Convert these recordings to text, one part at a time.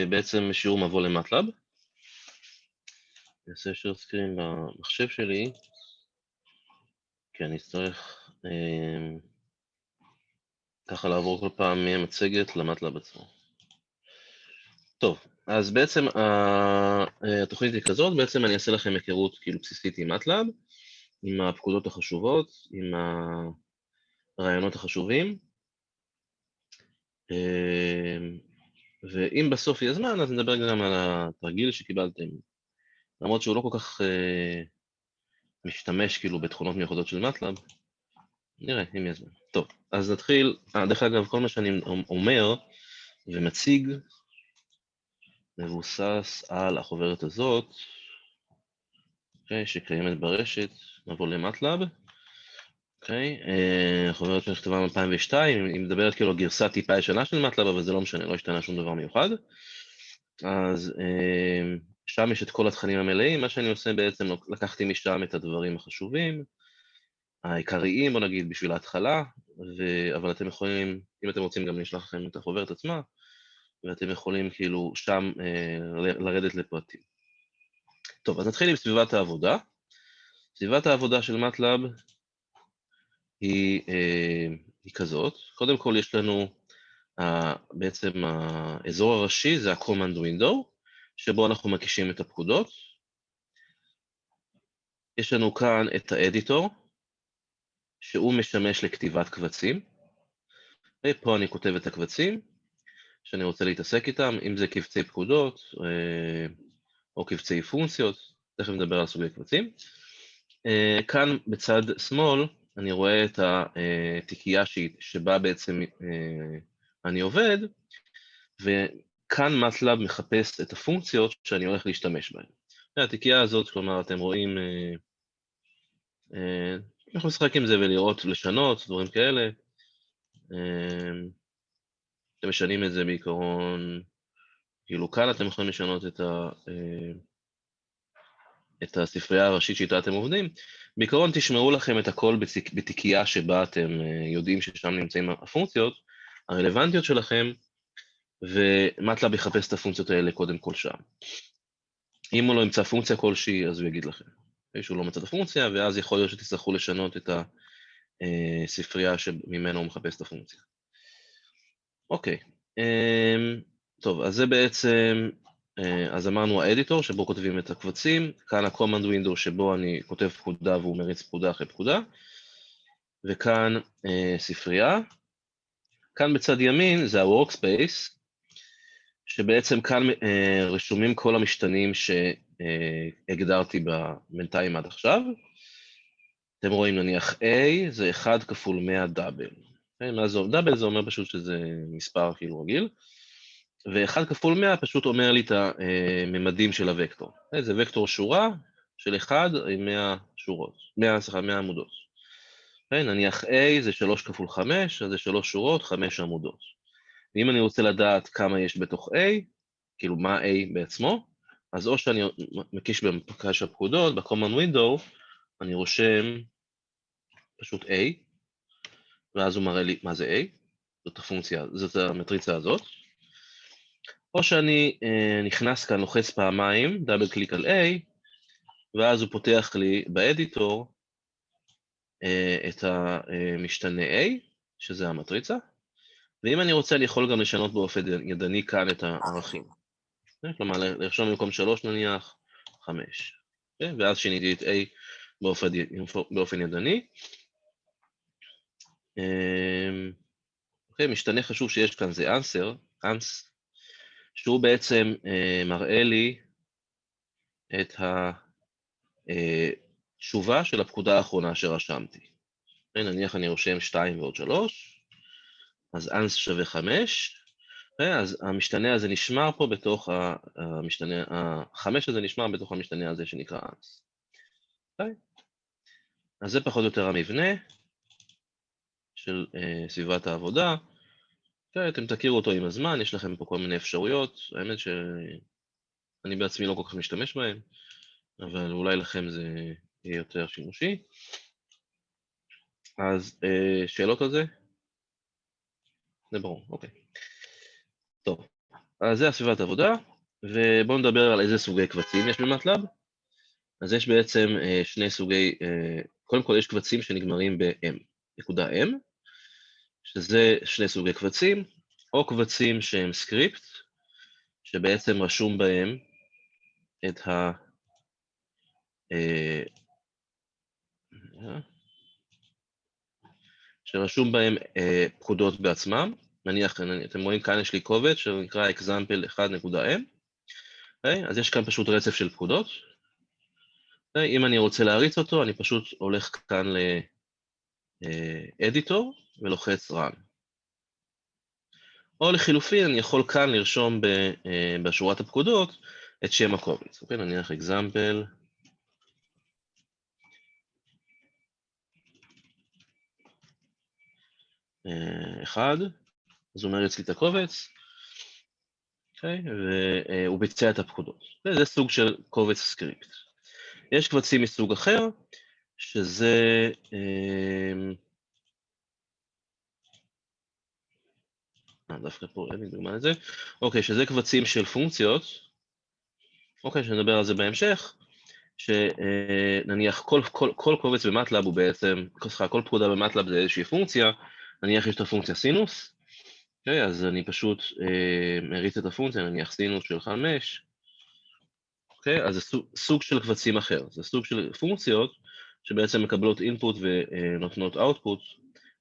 בעצם שיעור מבוא למטלב. אני אעשה share screen במחשב שלי, כי אני אצטרך ככה לעבור כל פעם מהמצגת למטלב עצמו. טוב, אז בעצם התוכנית היא כזאת, בעצם אני אעשה לכם היכרות כאילו בסיסית עם מטלב, עם הפקודות החשובות, עם הרעיונות החשובים, ואם בסוף יהיה זמן, אז נדבר גם על התרגיל שקיבלתם, למרות שהוא לא כל כך משתמש כאילו בתכונות מיוחדות של מטלב, נראה אם יהיה זמן. טוב, אז נתחיל, דרך אגב, כל מה שאני אומר ומציג מבוסס על החוברת הזאת, שקיימת ברשת, נבוא למטלב, החוברת נכתבה ב-2002, היא מדברת כאילו על גרסה טיפה ישנה של מטלב, אבל זה לא משנה, לא השתנה שום דבר מיוחד. אז שם יש את כל התכנים המלאים, מה שאני עושה בעצם, לקחתי משם את הדברים החשובים, העיקריים, בוא נגיד, בשביל ההתחלה, אבל אתם יכולים, אם אתם רוצים גם נשלח לכם את החוברת עצמה, ואתם יכולים כאילו שם לרדת לפרטים. טוב, אז נתחיל עם סביבת העבודה. סביבת העבודה של מטלב היא כזאת. קודם כל יש לנו בעצם האזור הראשי, זה ה-Command Window, שבו אנחנו מקישים את הפקודות. יש לנו כאן את האדיטור, שהוא משמש לכתיבת קבצים. ופה אני כותב את הקבצים שאני רוצה להתעסק איתם, אם זה קבצי פקודות או קבצי פונקציות, תכף נדבר על סוגי קבצים. כאן בצד שמאל אני רואה את התיקייה שבה בעצם אני עובד, וכאן מטלב מחפש את הפונקציות שאני הולך להשתמש בהן. התיקייה הזאת, כלומר, אתם רואים, אנחנו משחק עם זה ולראות, לשנות, דברים כאלה. אתם משנים את זה בעיקרון, כאילו כאן אתם יכולים לשנות את הספרייה הראשית שאיתה אתם עובדים. בעיקרון תשמרו לכם את הכל בתיקייה שבה אתם יודעים ששם נמצאים הפונקציות הרלוונטיות שלכם, ומטלב יחפש את הפונקציות האלה קודם כל שם. אם הוא לא ימצא פונקציה כלשהי, אז הוא יגיד לכם שהוא לא מצא את הפונקציה, ואז יכול להיות שתצטרכו לשנות את הספרייה שממנו הוא מחפש את הפונקציה. אוקיי, טוב, אז זה בעצם, אז אמרנו האדיטור שבו כותבים את הקבצים, כאן ה-Command Window שבו אני כותב פקודה והוא מריץ פקודה אחרי פקודה, וכאן ספרייה. כאן בצד ימין זה ה-Workspace, שבעצם כאן רשומים כל המשתנים שהגדרתי בינתיים עד עכשיו. אתם רואים נניח A זה 1 כפול 100 דאבל. מה זה דאבל? זה אומר פשוט שזה מספר כאילו רגיל. ו1 כפול 100 פשוט אומר לי את הממדים של הוקטור. זה וקטור שורה של 1 עם 100 שורות, 100 עמודות. נניח A זה 3 כפול 5, אז זה 3 שורות, 5 עמודות. ואם אני רוצה לדעת כמה יש בתוך A, כאילו מה A בעצמו, אז או שאני מקיש במקש הפקודות, ב-Command Window, אני רושם פשוט A, ואז הוא מראה לי מה זה A, זאת הפונקציה, זאת המטריצה הזאת. או שאני נכנס כאן, לוחץ פעמיים, דאבל קליק על A, ואז הוא פותח לי באדיטור את המשתנה A, שזה המטריצה, ואם אני רוצה, אני יכול גם לשנות באופן ידני כאן את הערכים. כלומר, לרשום במקום 3 נניח, 5. ואז שיניתי את A באופן ידני. משתנה חשוב שיש כאן זה answer, שהוא בעצם מראה לי את התשובה של הפקודה האחרונה שרשמתי. נניח אני רושם 2 ועוד 3, אז ans שווה 5, אז המשתנה הזה נשמר פה בתוך המשתנה, ה-5 הזה נשמר בתוך המשתנה הזה שנקרא ans. אז זה פחות או יותר המבנה של סביבת העבודה. אתם תכירו אותו עם הזמן, יש לכם פה כל מיני אפשרויות, האמת שאני בעצמי לא כל כך משתמש בהן, אבל אולי לכם זה יהיה יותר שימושי. אז שאלות על זה? זה ברור, אוקיי. טוב, אז זה הסביבת עבודה, ובואו נדבר על איזה סוגי קבצים יש במטלב. אז יש בעצם שני סוגי, קודם כל יש קבצים שנגמרים ב-M, נקודה M, שזה שני סוגי קבצים, או קבצים שהם סקריפט, שבעצם רשום בהם את שרשום בהם פקודות בעצמם. נניח, אתם רואים כאן יש לי קובץ שנקרא example 1.m, אז יש כאן פשוט רצף של פקודות. אם אני רוצה להריץ אותו, אני פשוט הולך כאן לאדיטור ולוחץ run. או לחילופין, אני יכול כאן לרשום בשורת הפקודות את שם הקובץ. אוקיי, נניח example 1, אז הוא מריץ לי את הקובץ, אוקיי, והוא ביצע את הפקודות. זה סוג של קובץ סקריפט. יש קבצים מסוג אחר, שזה דווקא פה אין לי דוגמה לזה. אוקיי, שזה קבצים של פונקציות, אוקיי, שנדבר על זה בהמשך, שנניח כל קובץ במטלב הוא בעצם, כל פקודה במטלב זה איזושהי פונקציה, נניח יש את הפונקציה סינוס, אוקיי, אז אני פשוט מריץ את הפונקציה, נניח סינוס של 5, אוקיי, אז זה סוג של קבצים אחר, זה סוג של פונקציות שבעצם מקבלות אינפוט ונותנות אאוטפוט,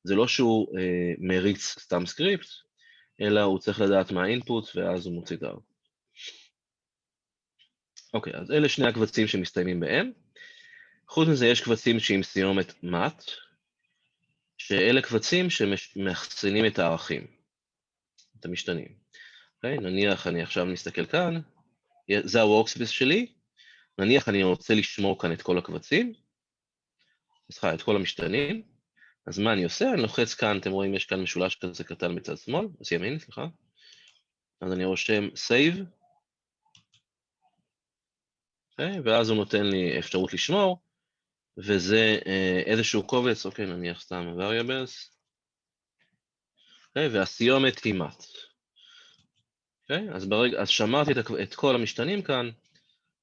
זה לא שהוא מריץ סתם סקריפט, אלא הוא צריך לדעת מה האינפוט ואז הוא מוציא את האאוטפוט. אוקיי, אז אלה שני הקבצים שמסתיימים ב-M. חוץ מזה יש קבצים שעם סיומת mat, שאלה קבצים שמאחסנים את הערכים, את המשתנים. אוקיי, נניח אני עכשיו מסתכל כאן, זה ה-workspace שלי, נניח אני רוצה לשמור כאן את כל הקבצים, סליחה, את כל המשתנים, אז מה אני עושה? אני לוחץ כאן, אתם רואים יש כאן משולש כזה קטן מצד שמאל, אז ימין, סליחה, אז אני רושם save, אוקיי, ואז הוא נותן לי אפשרות לשמור, וזה איזשהו קובץ, אוקיי, נניח סתם variables, אוקיי, והסיומת היא mat. אוקיי, אז שמרתי את כל המשתנים כאן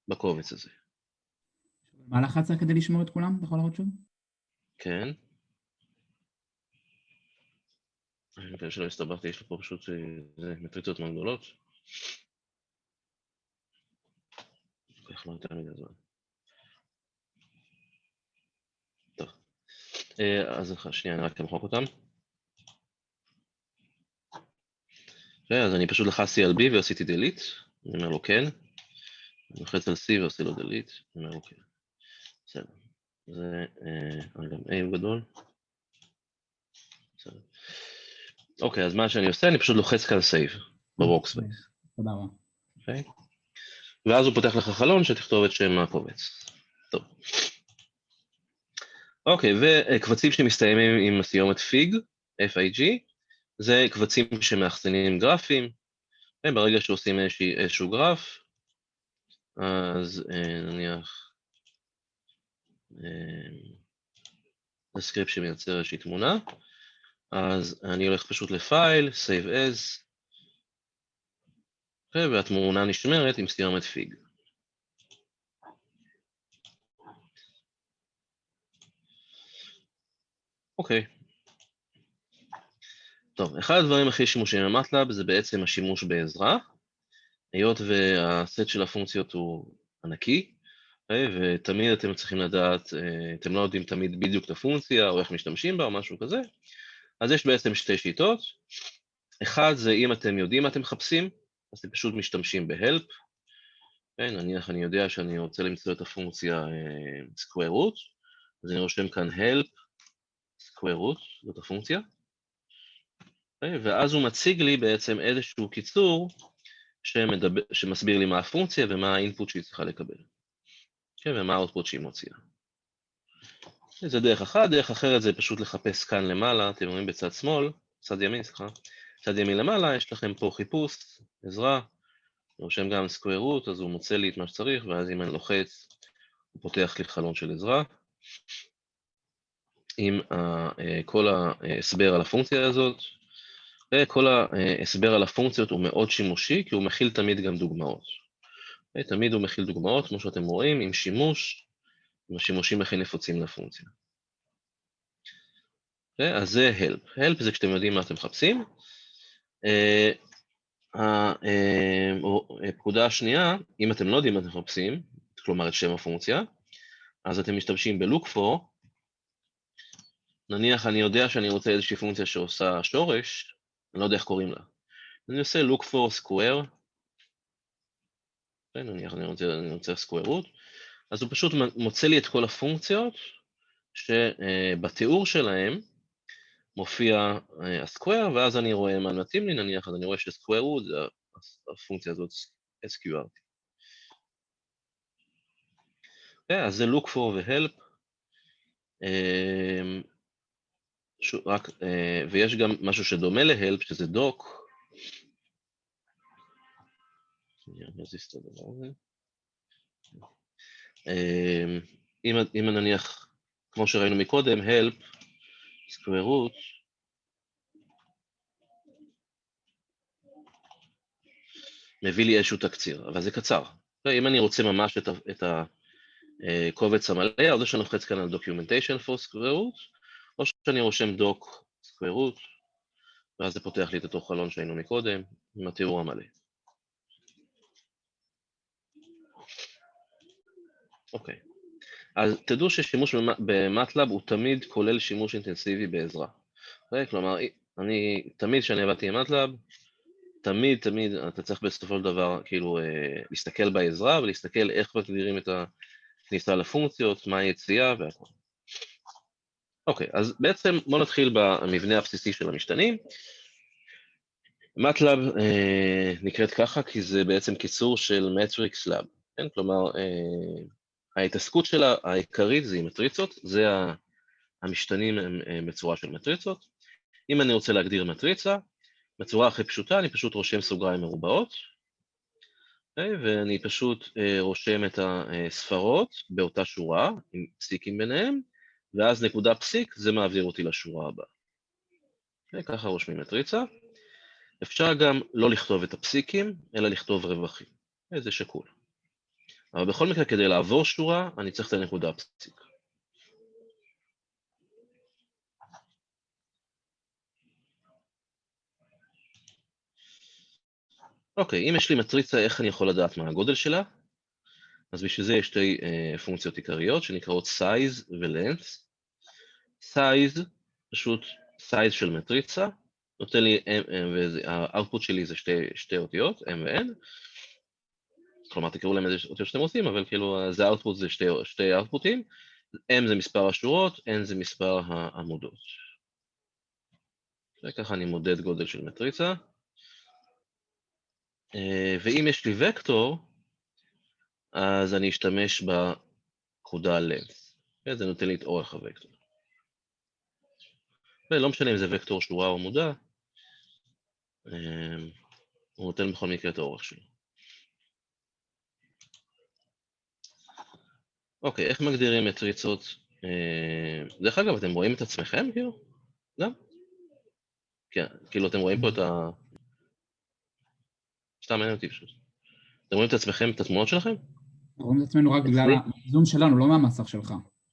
בקובץ הזה. מה לחצת כדי לשמור את כולם? אתה יכול לראות שוב? כן. אני מקווה שלא הסתבכתי, יש לי פה פשוט מטריצות מאוד גדולות. לוקח לא יותר מדי זמן. טוב. אז שנייה, אני רק אמחוק אותם. אז אני פשוט לחצתי על B ועשיתי delete, אני אומר לו כן. אני לוחץ על C ועושה לו delete, אני אומר לו כן. בסדר. זה גם A הוא גדול. בסדר. אוקיי, אז מה שאני עושה, אני פשוט לוחץ כאן save ב-workspace. תודה רבה. אוקיי? ואז הוא פותח לך חלון שתכתוב את שם הקובץ. טוב. אוקיי, וקבצים שמסתיימים עם סיומת FIG, F-I-G, זה קבצים שמאחסנים גרפים, וברגע שעושים איזשהו גרף, אז נניח, זה סקריפט שמייצר איזושהי תמונה, אז אני הולך פשוט לפייל, save as, והתמונה נשמרת עם סיומת FIG. אוקיי. טוב, אחד הדברים הכי שימושיים במטלב זה בעצם השימוש בעזרה, היות והסט של הפונקציות הוא ענקי, ותמיד אתם צריכים לדעת, אתם לא יודעים תמיד בדיוק את הפונקציה, או איך משתמשים בה, או משהו כזה, אז יש בעצם שתי שיטות. אחד זה אם אתם יודעים מה אתם מחפשים, אז אתם פשוט משתמשים ב-help, נניח אני יודע שאני רוצה למצוא את הפונקציה square root, אז אני רושם כאן help square root, זאת הפונקציה, ואז הוא מציג לי בעצם איזשהו קיצור שמסביר לי מה הפונקציה ומה האינפוט שהיא צריכה לקבל, ומה האוטפוט שהיא מוציאה. זה דרך אחת, דרך אחרת זה פשוט לחפש כאן למעלה, אתם רואים בצד שמאל, צד ימין, סליחה, צד ימין למעלה, יש לכם פה חיפוש, עזרה, רושם גם square root, אז הוא מוצא לי את מה שצריך, ואז אם אני לוחץ, הוא פותח לי חלון של עזרה, עם כל ההסבר על הפונקציה הזאת, וכל ההסבר על הפונקציות הוא מאוד שימושי, כי הוא מכיל תמיד גם דוגמאות. תמיד הוא מכיל דוגמאות, כמו שאתם רואים, עם השימושים הכי נפוצים לפונקציה. אז זה help. help זה כשאתם יודעים מה אתם מחפשים. הפקודה השנייה, אם אתם לא יודעים מה אתם מחפשים, כלומר את שם הפונקציה, אז אתם משתמשים ב-look for. נניח אני יודע שאני רוצה איזושהי פונקציה שעושה שורש, אני לא יודע איך קוראים לה. אני עושה look for square, נניח אני רוצה square root, אז הוא פשוט מוצא לי את כל הפונקציות שבתיאור שלהם מופיע הסקוואר, ואז אני רואה מה מתאים לי, נניח, אז אני רואה שסקוואר root זה הפונקציה הזאת sqrt. אז זה look for ו-help, ויש גם משהו שדומה ל-help, שזה doc. אם נניח, כמו שראינו מקודם, help, square root, מביא לי איזשהו תקציר, אבל זה קצר. אם אני רוצה ממש את הקובץ המלא, אז או שאני לוחץ כאן על documentation for square root, או שאני רושם doc square root, ואז זה פותח לי את אותו חלון שהיינו מקודם, עם התיאור המלא. אוקיי. אז תדעו ששימוש במטלב הוא תמיד כולל שימוש אינטנסיבי בעזרה. כלומר, תמיד כשאני עבדתי עם מטלב, תמיד אתה צריך בסופו של דבר כאילו להסתכל בעזרה ולהסתכל איך מגדירים את הכניסה לפונקציות, מה היציאה והכל. אוקיי, אז בעצם בואו נתחיל במבנה הבסיסי של המשתנים. מטלב נקראת ככה כי זה בעצם קיצור של מטריקס לב, כן? כלומר, ההתעסקות שלה העיקרית זה עם מטריצות, זה המשתנים בצורה של מטריצות. אם אני רוצה להגדיר מטריצה, בצורה הכי פשוטה אני פשוט רושם סוגריים מרובעות, ואני פשוט רושם את הספרות באותה שורה, עם פסיקים ביניהם, ואז נקודה פסיק, זה מעביר אותי לשורה הבאה. ככה רושמים מטריצה. אפשר גם לא לכתוב את הפסיקים, אלא לכתוב רווחים. זה שקול. אבל בכל מקרה, כדי לעבור שורה, אני צריך את הנקודה הפסיק. אוקיי, אם יש לי מטריצה, איך אני יכול לדעת מה הגודל שלה? אז בשביל זה יש שתי פונקציות עיקריות, שנקראות size ו-length. size, פשוט size של מטריצה, נותן לי, והאוטפוט שלי זה שתי אותיות, m ו-n, כלומר תקראו להם איזה אותיות שאתם רוצים, אבל כאילו זה האוטפוט זה שתי האוטפוטים, m זה מספר השורות, n זה מספר העמודות. וככה אני מודד גודל של מטריצה. ואם יש לי וקטור, אז אני אשתמש בנקודה length. זה נותן לי את אורך הוקטור. ולא משנה אם זה וקטור שורה או עמודה, הוא נותן בכל מקרה את האורך שלו. אוקיי, איך מגדירים מטריצות? דרך אגב, אתם רואים את עצמכם, כאילו? גם? כן, כאילו אתם רואים פה את ה... סתם מעניין אותי פשוט. אתם רואים את עצמכם, את התמונות שלכם? רואים את עצמנו רק בגלל הזום שלנו, לא מהמסך שלך.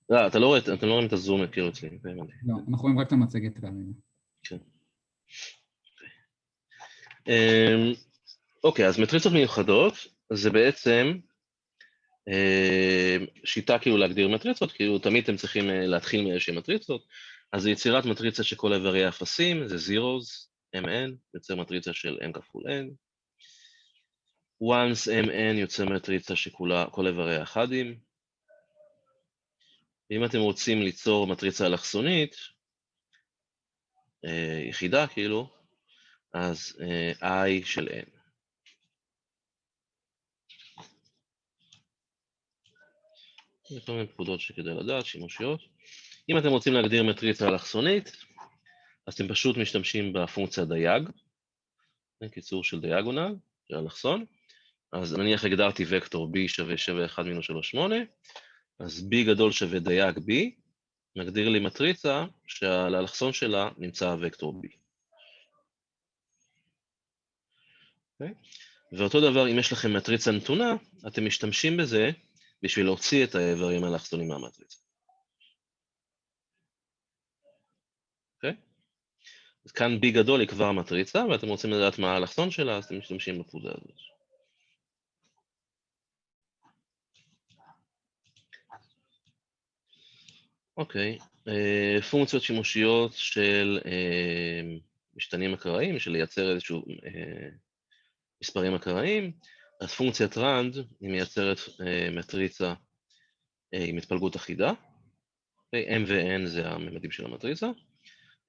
לא, אתם לא רואים את הזום, כאילו אצלי. לא, אנחנו רואים רק את המצגת. כן. אוקיי, אז מטריצות מיוחדות, זה בעצם שיטה כאילו להגדיר מטריצות, כאילו תמיד אתם צריכים להתחיל מאיזושהי מטריצות, אז זה יצירת מטריצה שכל איבריה אפסים, זה zeros, mn, יוצר מטריצה של m כפול n, once mn יוצר מטריצה שכל איבריה אחדים, ואם אתם רוצים ליצור מטריצה אלכסונית, יחידה כאילו, אז i של n. זה כל מיני פקודות שכדאי לדעת, שימושיות. אם אתם רוצים להגדיר מטריצה אלכסונית, אז אתם פשוט משתמשים בפונקציה דייג, קיצור של דיאגונל, של אלכסון, אז נניח הגדרתי וקטור b שווה 7,1 מינוס 3,8, אז b גדול שווה דייג b, נגדיר לי מטריצה שעל האלכסון שלה נמצא וקטור b. ואותו דבר, אם יש לכם מטריצה נתונה, אתם משתמשים בזה בשביל להוציא את האיברים האלכסוניים מהמטריצה. אוקיי? אז כאן B גדול היא כבר מטריצה, ואתם רוצים לדעת מה האלכסון שלה, אז אתם משתמשים בפקודה הזאת. אוקיי, פונקציות שימושיות של משתנים אקראיים, של לייצר איזשהו מספרים אקראיים, אז פונקציית רנד היא מייצרת מטריצה עם התפלגות אחידה, M ו-N זה הממדים של המטריצה,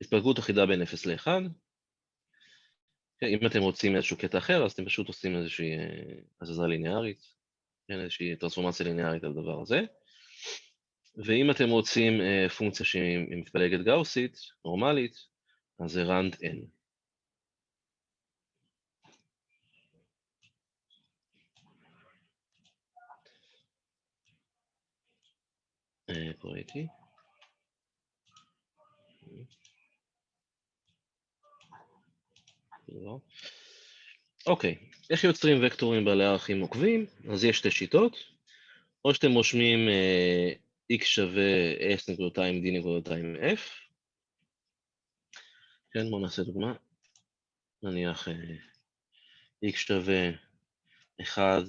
התפלגות אחידה בין 0 ל-1, אם אתם רוצים איזשהו קטע אחר, אז אתם פשוט עושים איזושהי הזזה ליניארית, איזושהי טרנספורמציה ליניארית על הדבר הזה, ואם אתם רוצים פונקציה שהיא מתפלגת גאוסית, נורמלית, אז זה רנד N. פה ראיתי. אוקיי, איך יוצרים וקטורים בעלי ערכים עוקבים? אז יש שתי שיטות, או שאתם רושמים x שווה s.2 d.2 f, כן, בואו נעשה דוגמה, נניח x שווה 1,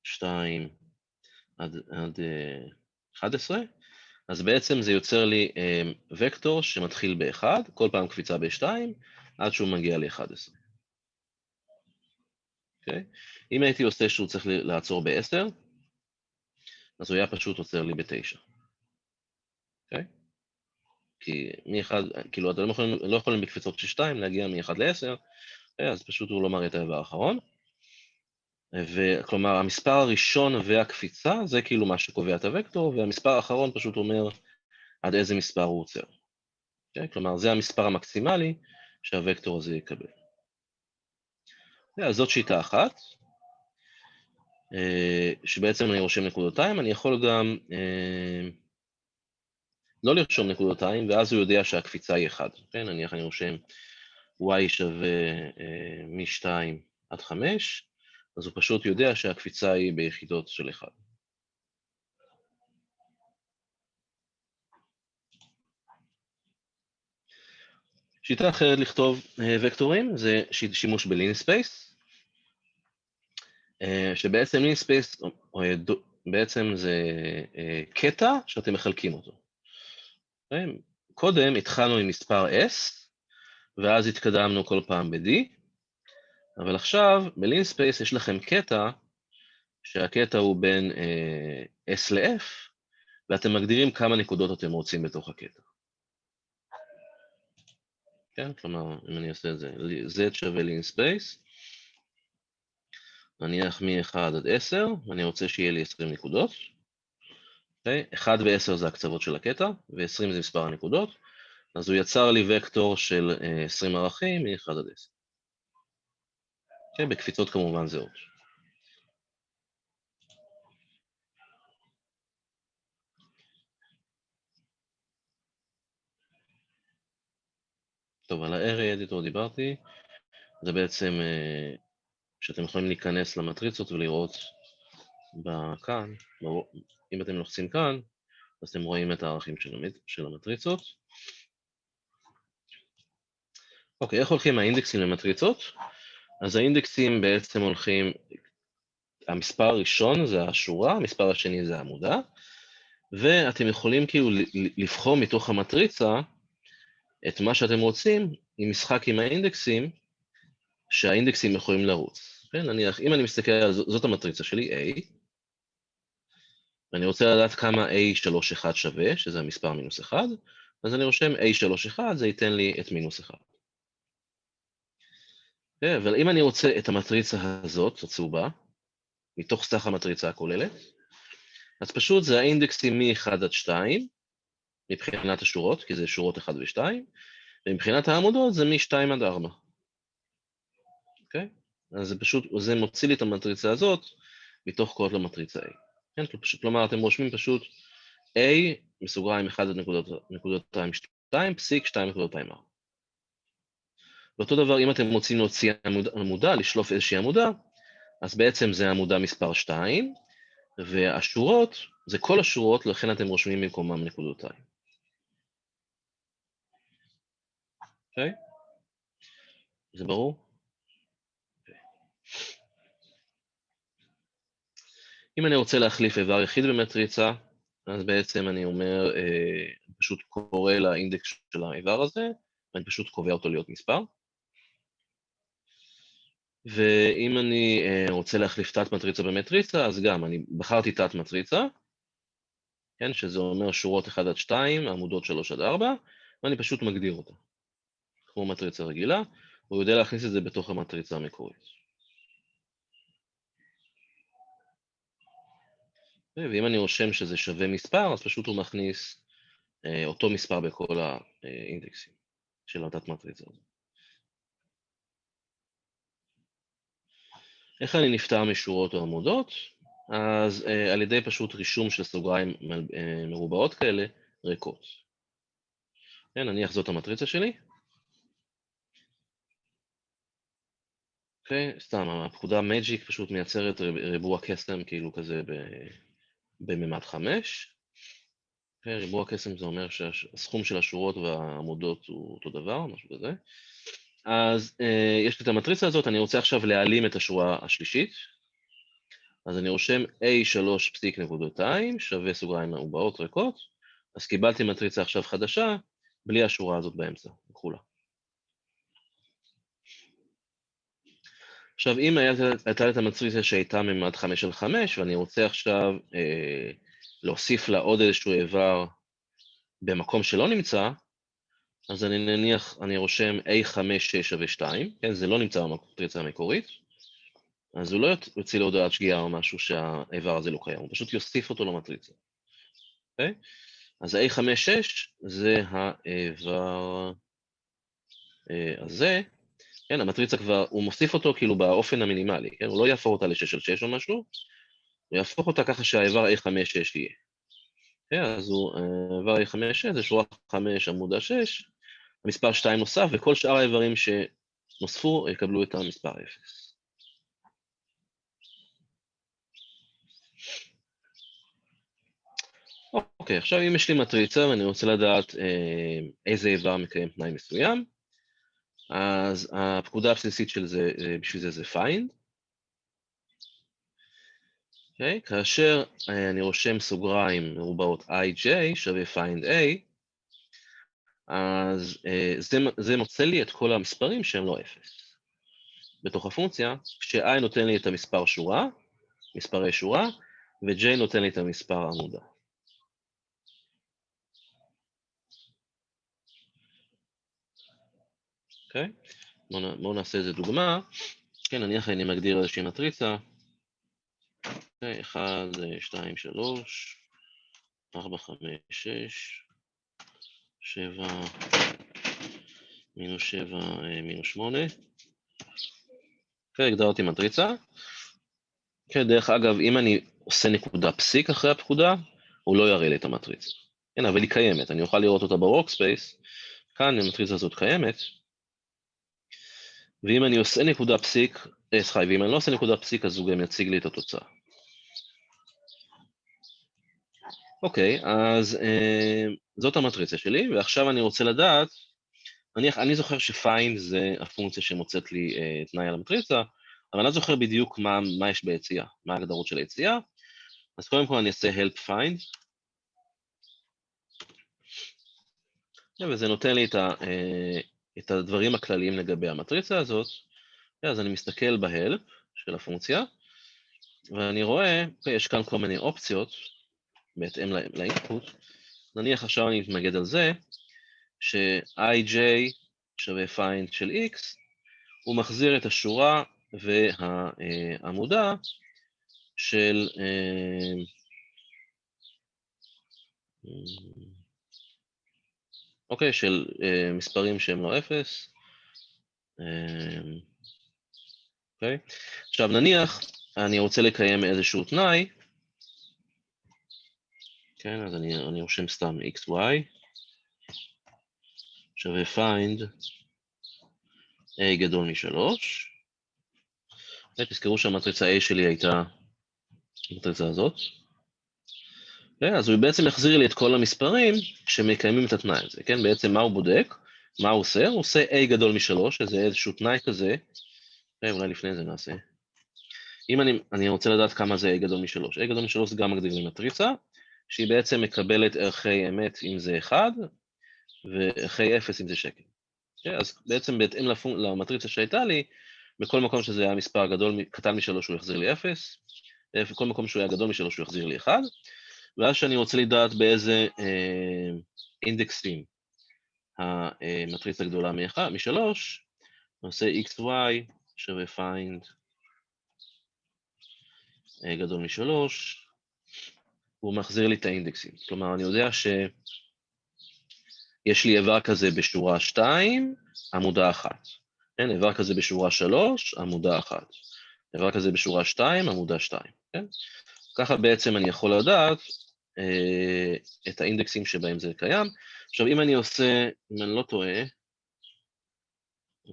2 עד 11, אז בעצם זה יוצר לי וקטור שמתחיל ב-1, כל פעם קפיצה ב-2, עד שהוא מגיע ל-11. אוקיי? אם הייתי עושה שהוא צריך לעצור ב-10, אז הוא היה פשוט עוצר לי ב-9. אוקיי? כי כאילו אתם לא יכולים בקפיצות של 2 להגיע מ-1 ל-10, אז פשוט הוא לא מראה את האיבר האחרון. וכלומר, המספר הראשון והקפיצה זה כאילו מה שקובע את הוקטור, והמספר האחרון פשוט אומר עד איזה מספר הוא עוצר. Okay? כלומר, זה המספר המקסימלי שהווקטור הזה יקבל. אז זאת שיטה אחת, שבעצם אני רושם נקודותיים, אני יכול גם לא לרשום נקודותיים, ואז הוא יודע שהקפיצה היא 1. Okay? נניח אני רושם y שווה מ-2 עד 5, אז הוא פשוט יודע שהקפיצה היא ביחידות של 1. שיטה אחרת לכתוב וקטורים זה שימוש בלינספייס, שבעצם לינספייס בעצם זה קטע שאתם מחלקים אותו. קודם התחלנו עם מספר S, ואז התקדמנו כל פעם ב-D, אבל עכשיו בלינספייס יש לכם קטע, שהקטע הוא בין S ל-F, ואתם מגדירים כמה נקודות אתם רוצים בתוך הקטע. כן, כלומר, אם אני אעשה את זה, Z שווה לינספייס, נניח מ-1 עד 10, אני רוצה שיהיה לי 20 נקודות. 1 ו-10 זה הקצוות של הקטע, ו-20 זה מספר הנקודות, אז הוא יצר לי וקטור של 20 ערכים מ-1 עד 10. בקפיצות כמובן זהות. טוב, על ה-Array Editor דיברתי, זה בעצם שאתם יכולים להיכנס למטריצות ולראות כאן, אם אתם לוחצים כאן, אז אתם רואים את הערכים של המטריצות. אוקיי, איך הולכים האינדקסים למטריצות? אז האינדקסים בעצם הולכים, המספר הראשון זה השורה, המספר השני זה העמודה, ואתם יכולים כאילו לבחור מתוך המטריצה את מה שאתם רוצים עם משחק עם האינדקסים, שהאינדקסים יכולים לרוץ. כן? נניח, אם אני מסתכל על זאת המטריצה שלי, A, ואני רוצה לדעת כמה A31 שווה, שזה המספר מינוס 1, אז אני רושם A31, זה ייתן לי את מינוס 1. אבל אם אני רוצה את המטריצה הזאת, הצהובה, מתוך סך המטריצה הכוללת, אז פשוט זה האינדקסים מ-1 עד 2, מבחינת השורות, כי זה שורות 1 ו-2, ומבחינת העמודות זה מ-2 עד 4. אוקיי? אז זה פשוט, זה מוציא לי את המטריצה הזאת, מתוך כל המטריצה A. כן? כלומר, אתם רושמים פשוט A, מסוגריים 1 עד נקודותיים 2, פסיק 2 נקודותיים 4. ואותו דבר, אם אתם רוצים להוציא עמודה, לשלוף איזושהי עמודה, אז בעצם זה עמודה מספר 2, והשורות, זה כל השורות, לכן אתם רושמים במקומם נקודותיים. אוקיי? זה ברור? אם אני רוצה להחליף איבר יחיד במטריצה, אז בעצם אני אומר, פשוט קורא לאינדקס של האיבר הזה, ואני פשוט קובע אותו להיות מספר. ואם אני רוצה להחליף תת מטריצה במטריצה, אז גם אני בחרתי תת מטריצה, כן, שזה אומר שורות 1 עד 2, עמודות 3 עד 4, ואני פשוט מגדיר אותה, כמו מטריצה רגילה, הוא יודע להכניס את זה בתוך המטריצה המקורית. ואם אני רושם שזה שווה מספר, אז פשוט הוא מכניס אותו מספר בכל האינדקסים של התת מטריצה הזאת. איך אני נפטר משורות או עמודות? אז על ידי פשוט רישום של סוגריים מרובעות כאלה, ריקות. כן, נניח זאת המטריצה שלי. אוקיי, סתם, הפקודה Magic פשוט מייצרת ריבוע קסם כאילו כזה בממד 5. אוקיי, ריבוע קסם זה אומר שהסכום של השורות והעמודות הוא אותו דבר, משהו כזה. אז יש לי את המטריצה הזאת, אני רוצה עכשיו להעלים את השורה השלישית. אז אני רושם A3 פסיק נקודותיים, שווה סוגריים מרובעות ריקות, אז קיבלתי מטריצה עכשיו חדשה, בלי השורה הזאת באמצע, וכולה. עכשיו, אם הייתה לי את המטריצה שהייתה ממד 5 על 5, ואני רוצה עכשיו להוסיף לה עוד איזשהו איבר במקום שלא נמצא, אז אני נניח, אני רושם A5 שווה 2, כן, זה לא נמצא במטריצה המקורית, אז הוא לא יוציא להודעת שגיאה או משהו שהאיבר הזה לא קיים, הוא פשוט יוסיף אותו למטריצה. אוקיי? אז ה-A5-6 זה האיבר הזה, כן, המטריצה כבר, הוא מוסיף אותו כאילו באופן המינימלי, כן, הוא לא יהפוך אותה ל-6 על 6 או משהו, הוא יהפוך אותה ככה שהאיבר A5-6 יהיה. כן, אז הוא, האיבר A5-6 זה שורה 5 עמודה 6, המספר 2 נוסף, וכל שאר האיברים שנוספו יקבלו את המספר 0. אוקיי, עכשיו אם יש לי מטריצה ואני רוצה לדעת איזה איבר מקיים תנאי מסוים, אז הפקודה הבסיסית של זה, בשביל זה find. אוקיי, כאשר אני רושם סוגריים מרובעות ij שווה find a, אז זה מוצא לי את כל המספרים שהם לא 0. בתוך הפונקציה, כש-i נותן לי את המספר שורה, מספרי שורה, ו-j נותן לי את המספר עמודה. אוקיי? בואו נעשה איזה דוגמה. כן, נניח אני מגדיר איזושהי מטריצה. 1, 2, 3, 4, 5, 6, 7, מינוס 7, מינוס 8. אוקיי, הגדרתי מטריצה. כן, דרך אגב, אם אני עושה נקודה פסיק אחרי הפקודה, הוא לא יראה לי את המטריצה. כן, אבל היא קיימת, אני אוכל לראות אותה בוורקספייס. כאן המטריצה הזאת קיימת. ואם אני עושה נקודה פסיק, ואם אני לא עושה נקודה פסיק, אז הוא גם יציג לי את התוצאה. אוקיי, אז זאת המטריצה שלי, ועכשיו אני רוצה לדעת, אני זוכר שפיינד זה הפונקציה שמוצאת לי תנאי על המטריצה, אבל אני לא זוכר בדיוק מה יש ביציאה, מה ההגדרות של היציאה, אז קודם כל אני אעשה help find, וזה נותן לי את הדברים הכלליים לגבי המטריצה הזאת, אז אני מסתכל בהלפ של הפונקציה, ואני רואה, יש כאן כל מיני אופציות, בהתאם לאינפוט, נניח עכשיו אני מתמקד על זה, ש-ij שווה find של x, הוא מחזיר את השורה והעמודה של אוקיי, של מספרים שהם לא 0. אוקיי, עכשיו נניח אני רוצה לקיים איזשהו תנאי, כן, אז אני רושם סתם xy שווה find A גדול מ3. תזכרו שהמטריצה A שלי הייתה המטריצה הזאת. אז הוא בעצם יחזיר לי את כל המספרים שמקיימים את התנאי הזה, כן? בעצם מה הוא בודק? מה הוא עושה? הוא עושה A גדול מ3, שזה איזשהו תנאי כזה. אולי לפני זה נעשה. אם אני רוצה לדעת כמה זה A גדול מ3. A גדול מ3 זה גם מגדיר לי מטריצה, שהיא בעצם מקבלת ערכי אמת אם זה 1, וערכי 0 אם זה שקל. אז בעצם בהתאם למטריצה שהייתה לי, בכל מקום שזה היה מספר קטן מ3 הוא יחזיר לי 0, בכל מקום שהוא היה גדול מ3 הוא יחזיר לי 1, ואז שאני רוצה לדעת באיזה אינדקסים המטריצה גדולה מ3, אני עושה xy שווה find גדול מ3, הוא מחזיר לי את האינדקסים. כלומר, אני יודע שיש לי איבר כזה בשורה 2, עמודה 1. כן, איבר כזה בשורה 3, עמודה 1. איבר כזה בשורה 2, עמודה 2. כן? ככה בעצם אני יכול לדעת את האינדקסים שבהם זה קיים. עכשיו, אם אני לא טועה, אני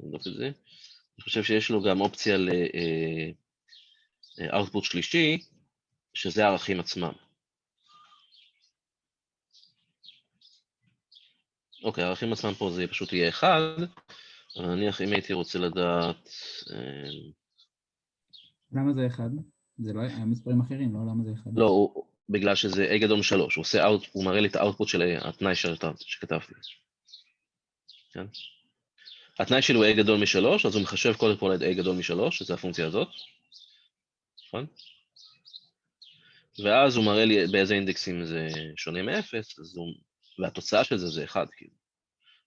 אבדוק את זה, אני חושב שיש לו גם אופציה ל-output שלישי, שזה הערכים עצמם. אוקיי, הערכים עצמם פה זה פשוט יהיה 1, אבל נניח אם הייתי רוצה לדעת... למה זה 1? זה לא היה מספרים אחרים, לא? למה זה 1? לא, בגלל שזה A גדול מ3, הוא מראה לי את האוטפוט של התנאי שכתבתי. כן? התנאי שלו הוא A גדול מ3, אז הוא מחשב קודם כל את A גדול מ3, שזו הפונקציה הזאת. נכון? ואז הוא מראה לי באיזה אינדקסים זה שונה מ-0, והתוצאה של זה 1, כאילו,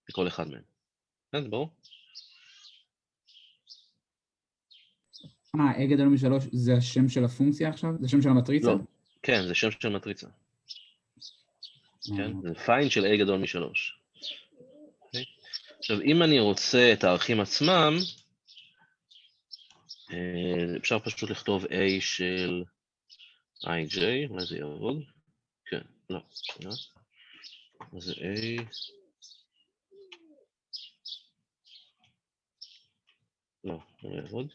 בכל אחד מהם. כן, זה ברור? A גדול מ3 זה השם של הפונקציה עכשיו? זה השם של המטריצה? לא, כן, זה שם של מטריצה. כן, זה find של A גדול מ3. עכשיו, אם אני רוצה את הערכים עצמם, אפשר פשוט לכתוב A של ij, אולי זה יעבוד? כן, לא, שנייה. אז זה A... לא, זה לא יעבוד.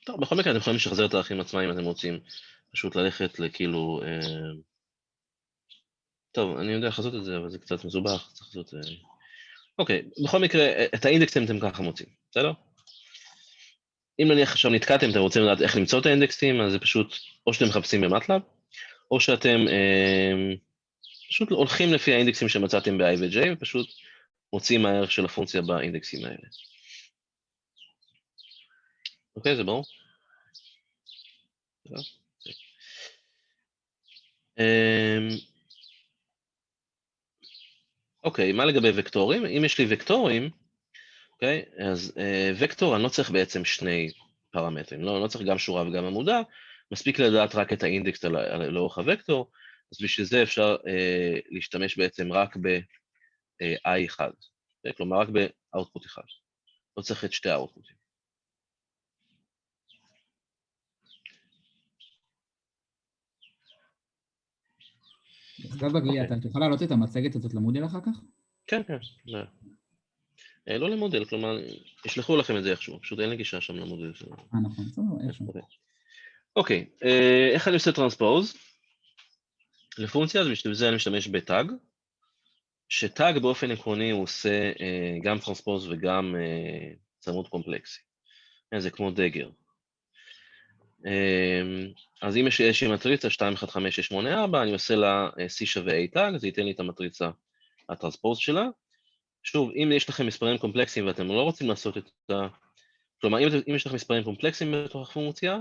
טוב, בכל מקרה אתם יכולים לשחזר את הערכים עצמם אם אתם רוצים פשוט ללכת לכאילו... טוב, אני יודע איך לעשות את זה, אבל זה קצת מסובך, צריך לעשות... אוקיי, בכל מקרה, את האינדקסים אתם ככה מוצאים, בסדר? אם נניח עכשיו נתקעתם, אתם רוצים לדעת איך למצוא את האינדקסים, אז זה פשוט, או שאתם מחפשים במטלב, או שאתם פשוט הולכים לפי האינדקסים שמצאתם ב-i ו-j, ופשוט מוצאים הערך של הפונקציה באינדקסים האלה. אוקיי, זה ברור? אוקיי, מה לגבי וקטורים? אם יש לי וקטורים, אוקיי, אז וקטור, אני לא צריך בעצם שני פרמטרים, לא צריך גם שורה וגם עמודה, מספיק לדעת רק את האינדקס לאורך הוקטור, אז בשביל זה אפשר להשתמש בעצם רק ב-i1, כלומר רק באוטפוט אחד, לא צריך את שתי האוטפוטים. אגב, בגלי, אתה תוכל להעלות את המצגת הזאת למודל אחר כך? כן, כן, לא למודל, כלומר, ישלחו לכם את זה איכשהו, פשוט אין לי גישה שם למודל שלנו. נכון, בסדר, איכשהו. אוקיי, איך אני עושה טרנספוז? לפונקציה, אז בשביל זה אני משתמש בטאג, שטאג באופן עקרוני הוא עושה גם טרנספוז וגם צמוד קומפלקסי. זה כמו דגר. אז אם יש איזושהי מטריצה 2, 1, 5, 6, 8, 4, אני עושה לה C שווה A טאג, זה ייתן לי את המטריצה, הטרנספוז שלה. שוב, אם יש לכם מספרים קומפלקסיים ואתם לא רוצים לעשות את ה... כלומר, אם יש לכם מספרים קומפלקסיים בתוך הפונקציה,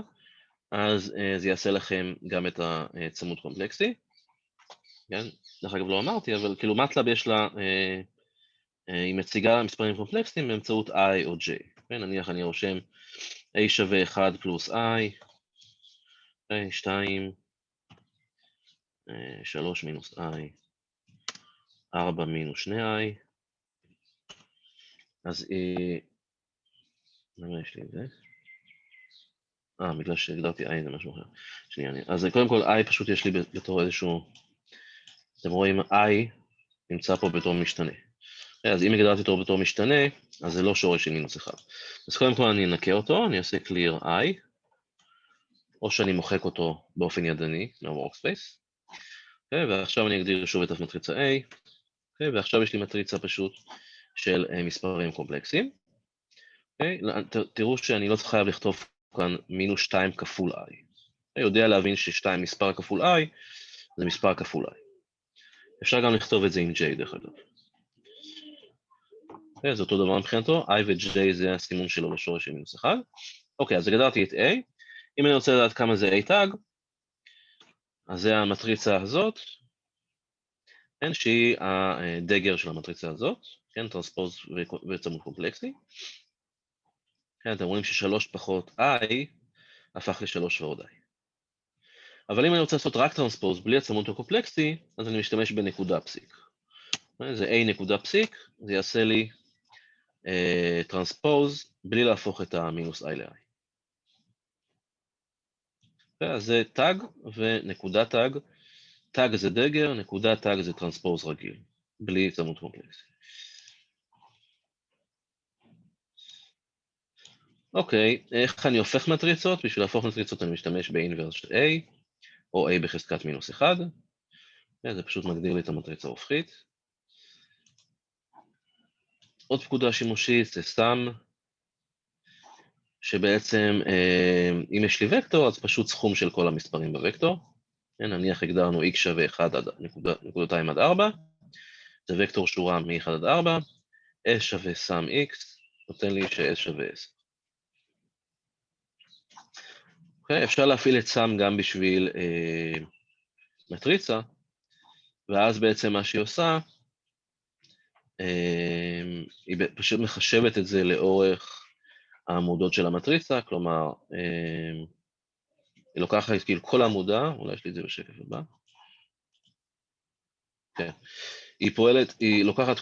אז זה יעשה לכם גם את הצמוד קומפלקסי. כן? דרך אגב לא אמרתי, אבל כאילו מטלב יש לה, היא מציגה מספרים קומפלקסיים באמצעות i או j. כן? נניח אני רושם a שווה 1 פלוס i, 2, 3 מינוס i, 4 מינוס 2i, אז למה יש לי את זה? בגלל שהגדרתי i זה משהו אחר. שנייה, אז קודם כל i פשוט יש לי בתור איזשהו, אתם רואים i נמצא פה בתור משתנה. אז אם הגדרתי אותו בתור משתנה, אז זה לא שורש של מינוס 1. אז קודם כל אני אנקה אותו, אני אעשה clear i, או שאני מוחק אותו באופן ידני, מה-workspace. ועכשיו אני אגדיר שוב את המטריצה A, ועכשיו יש לי מטריצה פשוט של מספרים קומפלקסיים. תראו שאני לא חייב לכתוב כאן מינוס 2 כפול i. אני יודע להבין ש2 מספר כפול i זה מספר כפול i. אפשר גם לכתוב את זה עם j דרך אגב. זה אותו דבר מבחינתו, i ו-j זה הסימון שלו לשורש של מינוס 1. אוקיי, אז הגדרתי את a. אם אני רוצה לדעת כמה זה a tag, אז זה המטריצה הזאת, כן, שהיא הדגר של המטריצה הזאת, כן, טרנספוז וצמוד קומפלקסי. כן, אתם רואים ש3 פחות i הפך ל3 ועוד i. אבל אם אני רוצה לעשות רק טרנספוז בלי הצמוד הקומפלקסי, אז אני משתמש בנקודה פסיק. זה a נקודה פסיק, זה יעשה לי טרנספוז בלי להפוך את המינוס i ל-i. אז זה טאג ונקודה טאג. טאג זה דגר, נקודה טאג זה טרנספוז רגיל, בלי צמוד קומפלקסי. אוקיי, איך אני הופך מטריצות? בשביל להפוך מטריצות אני משתמש באינברס של A, או A בחזקת מינוס 1. זה פשוט מגדיר לי את המטריצה ההופכית. עוד פקודה שימושית זה sum, שבעצם אם יש לי וקטור, אז פשוט סכום של כל המספרים בוקטור. נניח הגדרנו x שווה 1 עד נקודתיים עד 4, זה וקטור שורה מ-1 עד 4, s שווה sum x, נותן לי ש-s שווה 10. Okay, אפשר להפעיל את sum גם בשביל מטריצה, ואז בעצם מה שהיא עושה, היא פשוט מחשבת את זה לאורך העמודות של המטריצה, כלומר, היא לוקחת כאילו כל העמודה, אולי יש לי את זה בשקף הבא, כן. היא לוקחת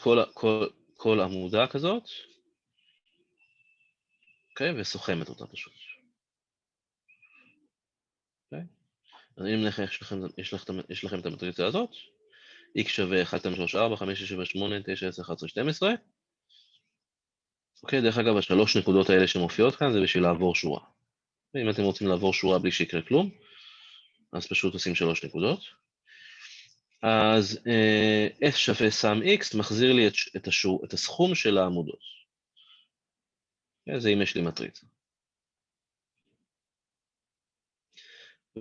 כל עמודה כזאת, okay, וסוכמת אותה פשוט. Okay. אז אם יש לכם את המטריצה הזאת, x שווה 1, 2, 3, 4, 5, 6, 7, 8, 9, 10, 11, 12. אוקיי, דרך אגב, השלוש נקודות האלה שמופיעות כאן זה בשביל לעבור שורה. אם אתם רוצים לעבור שורה בלי שיקרה כלום, אז פשוט עושים 3 נקודות. אז s שווה sum x מחזיר לי את הסכום של העמודות. זה אם יש לי מטריצה.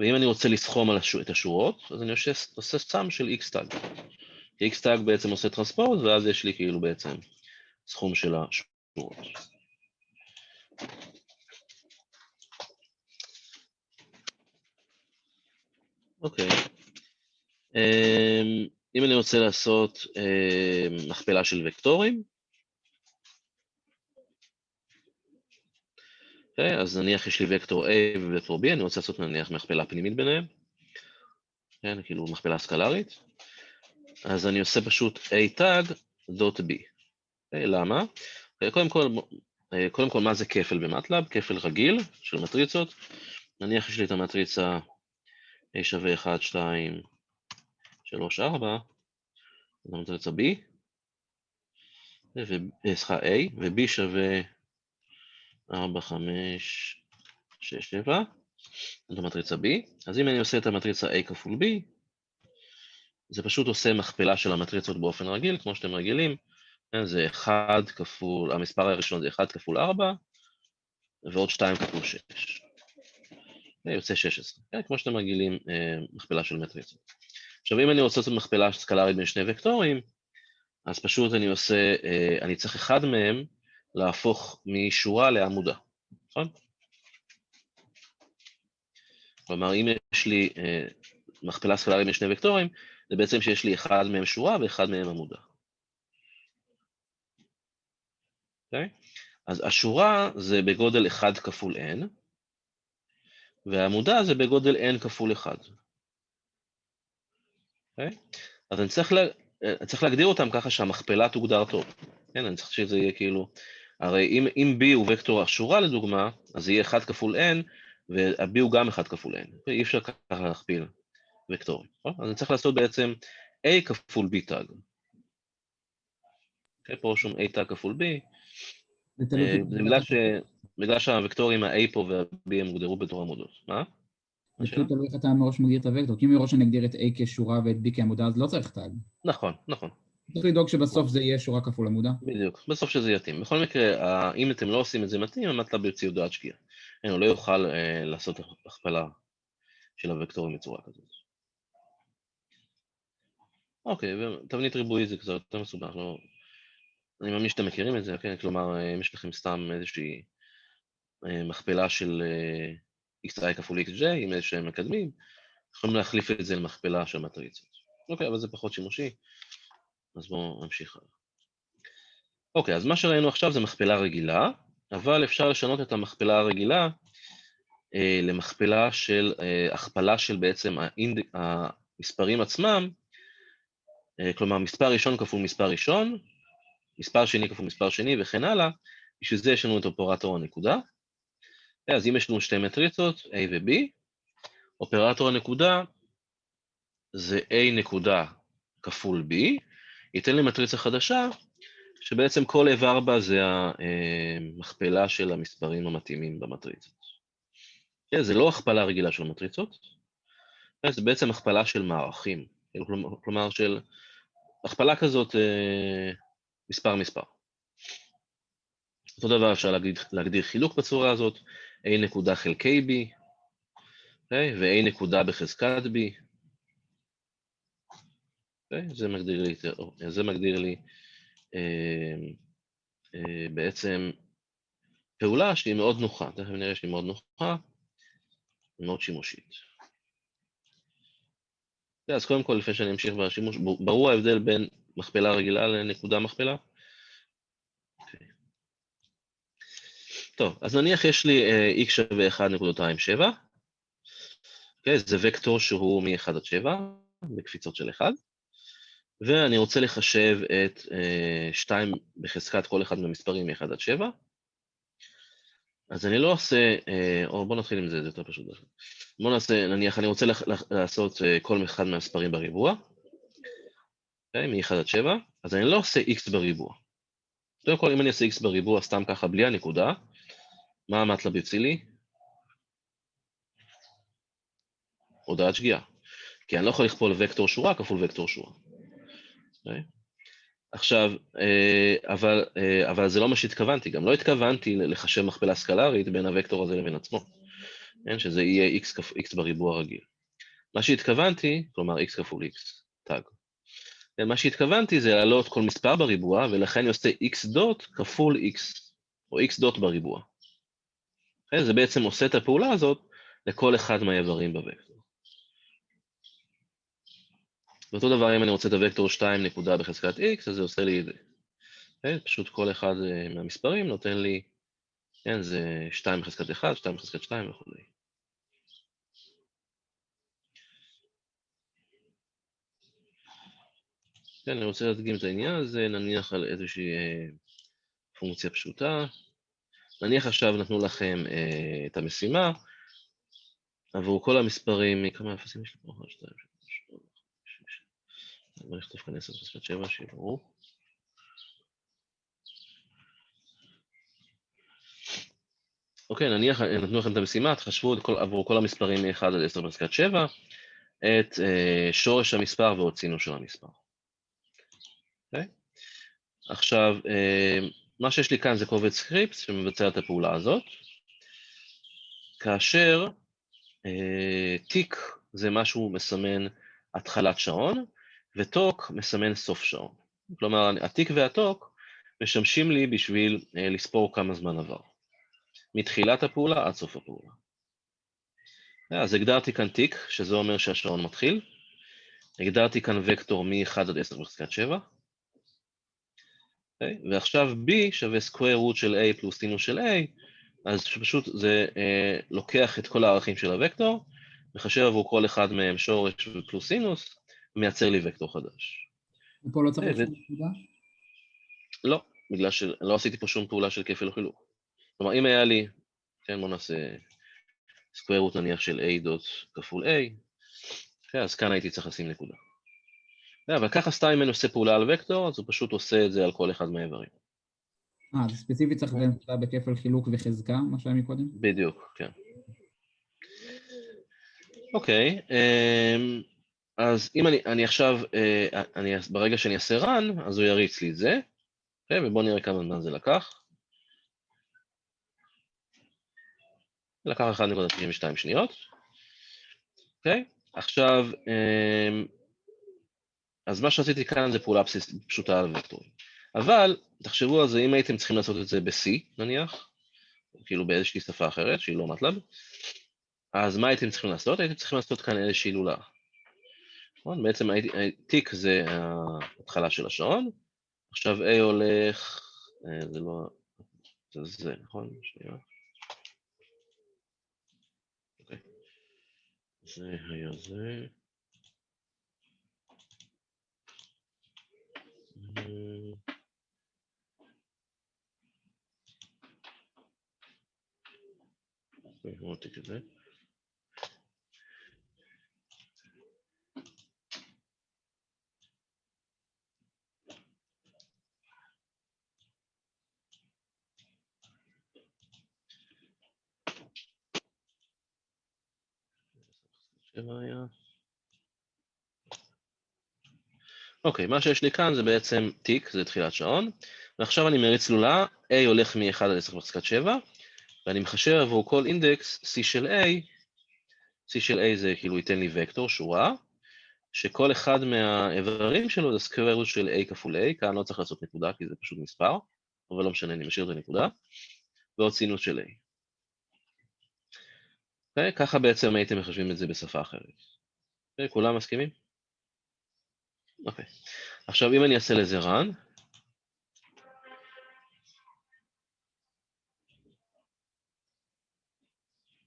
ואם אני רוצה לסכום את השורות, אז אני עושה sum של x tag. x tag בעצם עושה טרנספוז, ואז יש לי כאילו בעצם סכום של השורות. אוקיי. אם אני רוצה לעשות מכפלה של וקטורים, אוקיי, אז נניח יש לי וקטור A ווקטור B, אני רוצה לעשות נניח מכפלה פנימית ביניהם, כן, כאילו מכפלה סקלרית, אז אני עושה פשוט A tag dot B. למה? קודם כל, מה זה כפל במטלב? כפל רגיל של מטריצות. נניח יש לי את המטריצה A שווה 1, 2, 3, 4, זאת המטריצה B, סליחה A, ו-B שווה 4, 5, 6, 7, זאת המטריצה B. אז אם אני עושה את המטריצה A כפול B, זה פשוט עושה מכפלה של המטריצות באופן רגיל, כמו שאתם רגילים, זה 1 כפול, המספר הראשון זה 1 כפול 4, ועוד 2 כפול 6. זה יוצא 16, כמו שאתם רגילים, מכפלה של מטריצות. עכשיו, אם אני רוצה לעשות מכפלה סקלרית בין שני וקטורים, אז פשוט אני צריך אחד מהם להפוך משורה לעמודה, נכון? כלומר, אם יש לי מכפלה סקלרית בין שני וקטורים, זה בעצם שיש לי אחד מהם שורה ואחד מהם עמודה. אוקיי? אז השורה זה בגודל 1 כפול n, והעמודה זה בגודל n כפול 1. אוקיי? אז אני צריך להגדיר אותם ככה שהמכפלה תוגדר טוב. כן, אני צריך שזה יהיה כאילו, הרי אם b הוא וקטור השורה לדוגמה, אז זה יהיה 1 כפול n, וה-B הוא גם 1 כפול N, אי אפשר ככה להכפיל וקטורים, אז אני צריך לעשות בעצם A כפול B טאג. פה רשום A טאג כפול B, זה תלוי בגלל שהווקטורים ה-A פה וה-B הם הוגדרו בתור עמודות. מה? זה פשוט תלוי איך אתה מראש מגדיר את הוקטור, כי אם מראש אני אגדיר את A כשורה ואת B כעמודה, אז לא צריך טאג. נכון, נכון. צריך לדאוג שבסוף זה יהיה שורה כפול עמודה. בדיוק, בסוף שזה יתאים. בכל מקרה, אם אתם לא עושים את זה מתאים, המטלב יוציא הודעת שגיאה. הוא לא יוכל לעשות הכפלה של הוקטורים בצורה כזאת. אוקיי, ותבנית ריבועית זה קצת יותר מסובך, לא... אני מאמין שאתם מכירים את זה, כן? כלומר, אם יש לכם סתם איזושהי מכפלה של xi כפול xj, עם איזשהם מקדמים, יכולים להחליף את זה למכפלה של מטריצות. אוקיי, אבל זה פחות שימושי, אז בואו נמשיך. אוקיי, אז מה שראינו עכשיו זה מכפלה רגילה, אבל אפשר לשנות את המכפלה הרגילה למכפלה של הכפלה של בעצם המספרים עצמם, כלומר, מספר ראשון כפול מספר ראשון, מספר שני כפול מספר שני וכן הלאה, בשביל זה יש לנו את אופרטור הנקודה. אז אם יש לנו שתי מטריצות, A ו-B, אופרטור הנקודה זה A נקודה כפול B, ייתן לי מטריצה חדשה, שבעצם כל איבר בה זה המכפלה של המספרים המתאימים במטריצות. זה לא הכפלה רגילה של מטריצות, זה בעצם הכפלה של מערכים, כלומר של הכפלה כזאת מספר. אותו דבר אפשר להגדיר חילוק בצורה הזאת, A נקודה חלקי B, ו-A נקודה בחזקת B. זה מגדיר לי בעצם פעולה שהיא מאוד נוחה, תכף נראה שהיא מאוד נוחה, מאוד שימושית. אז קודם כל, לפני שאני אמשיך בשימוש, ברור ההבדל בין מכפלה רגילה לנקודה מכפלה? טוב, אז נניח יש לי x שווה 1.27, זה וקטור שהוא מ-1 עד 7, בקפיצות של 1, ואני רוצה לחשב את 2 בחזקת כל אחד מהמספרים מ-1 עד 7, אז אני לא עושה, או בוא נתחיל עם זה, זה יותר פשוט. בוא נעשה, נניח, אני רוצה לעשות כל אחד מהמספרים בריבוע, מ-1 עד 7, אז אני לא עושה x בריבוע. קודם כל, אם אני אעשה x בריבוע, סתם ככה, בלי הנקודה, מה המטלב יוציא לי? הודעת שגיאה. כי אני לא יכול לכפול וקטור שורה כפול וקטור שורה. עכשיו, אבל זה לא מה שהתכוונתי, גם לא התכוונתי לחשב מכפלה סקלרית בין הוקטור הזה לבין עצמו, שזה יהיה x בריבוע רגיל. מה שהתכוונתי, כלומר x כפול x, טאג. מה שהתכוונתי זה להעלות כל מספר בריבוע, ולכן אני עושה x דוט כפול x, או x דוט בריבוע. זה בעצם עושה את הפעולה הזאת לכל אחד מהאיברים בוקטור. ואותו דבר אם אני רוצה את הוקטור 2 נקודה בחזקת x, אז זה עושה לי את זה. פשוט כל אחד מהמספרים נותן לי, זה 2 בחזקת 1, 2 בחזקת 2 וכו'. אני רוצה להדגים את העניין הזה, נניח על איזושהי פונקציה פשוטה. נניח עכשיו נתנו לכם את המשימה, עבור כל המספרים, כמה אפסים יש לי פה? 1, 2, 3, 4, 5, 6. בוא נכתוב כאן 10 בחזקת 7, שיהיה ברור. אוקיי, נניח נתנו לכם את המשימה, תחשבו עבור כל המספרים מ-1 עד 10 בחזקת 7, את שורש המספר ועוד סינוס של המספר. אוקיי? עכשיו, מה שיש לי כאן זה קובץ סקריפט שמבצע את הפעולה הזאת, כאשר תיק זה משהו מסמן התחלת שעון, וטוק מסמן סוף שעון. כלומר, התיק והטוק משמשים לי בשביל לספור כמה זמן עבר. מתחילת הפעולה עד סוף הפעולה. אז הגדרתי כאן תיק, שזה אומר שהשעון מתחיל. הגדרתי כאן וקטור מ-1 עד 10 בחזקת 7. ועכשיו b שווה square root של a פלוס סינוס של a, אז פשוט זה לוקח את כל הערכים של הוקטור, מחשב עבור כל אחד מהם שורש ופלוס סינוס, ומייצר לי וקטור חדש. ופה לא צריך שום נקודה? לא, בגלל שלא עשיתי פה שום פעולה של כפל או חילוק. כלומר, אם היה לי, כן, בוא נעשה square root נניח של a דוט כפול a, okay, אז כאן הייתי צריך לשים נקודה. אבל ככה סתם אם אני עושה פעולה על וקטור, אז הוא פשוט עושה את זה על כל אחד מהאיברים. אז ספציפית צריך נקודה בכפל חילוק וחזקה, מה שהיה מקודם? בדיוק, כן. אוקיי, אז אם אני עכשיו, ברגע שאני אעשה run, אז הוא יריץ לי את זה, ובואו נראה כמה זמן זה לקח. זה לקח 1.92 שניות. אוקיי, עכשיו, אז מה שעשיתי כאן זה פעולה פשוטה על וקטורים. אבל, תחשבו על זה, אם הייתם צריכים לעשות את זה ב-C, נניח, כאילו באיזושהי שפה אחרת, שהיא לא מטלב, אז מה הייתם צריכים לעשות? הייתם צריכים לעשות כאן איזושהי לולאה. נכון? בעצם תיק זה ההתחלה של השעון, עכשיו A הולך, זה לא, זה נכון? שנייה. אוקיי. זה היה זה. בואו תיק את זה. אוקיי, מה שיש לי כאן זה בעצם תיק, זה תחילת שעון, ועכשיו אני מריץ לולאה, A הולך מ-1 עד 10 בחזקת 7, ואני מחשב עבור כל אינדקס C של A זה כאילו ייתן לי וקטור, שורה, שכל אחד מהאיברים שלו זה square root של A כפול A, כאן לא צריך לעשות נקודה כי זה פשוט מספר, אבל לא משנה, אני משאיר את הנקודה, ועוד סינוס של A. אוקיי, ככה בעצם הייתם מחשבים את זה בשפה אחרת. אוקיי, כולם מסכימים? אוקיי. עכשיו אם אני אעשה לזה run,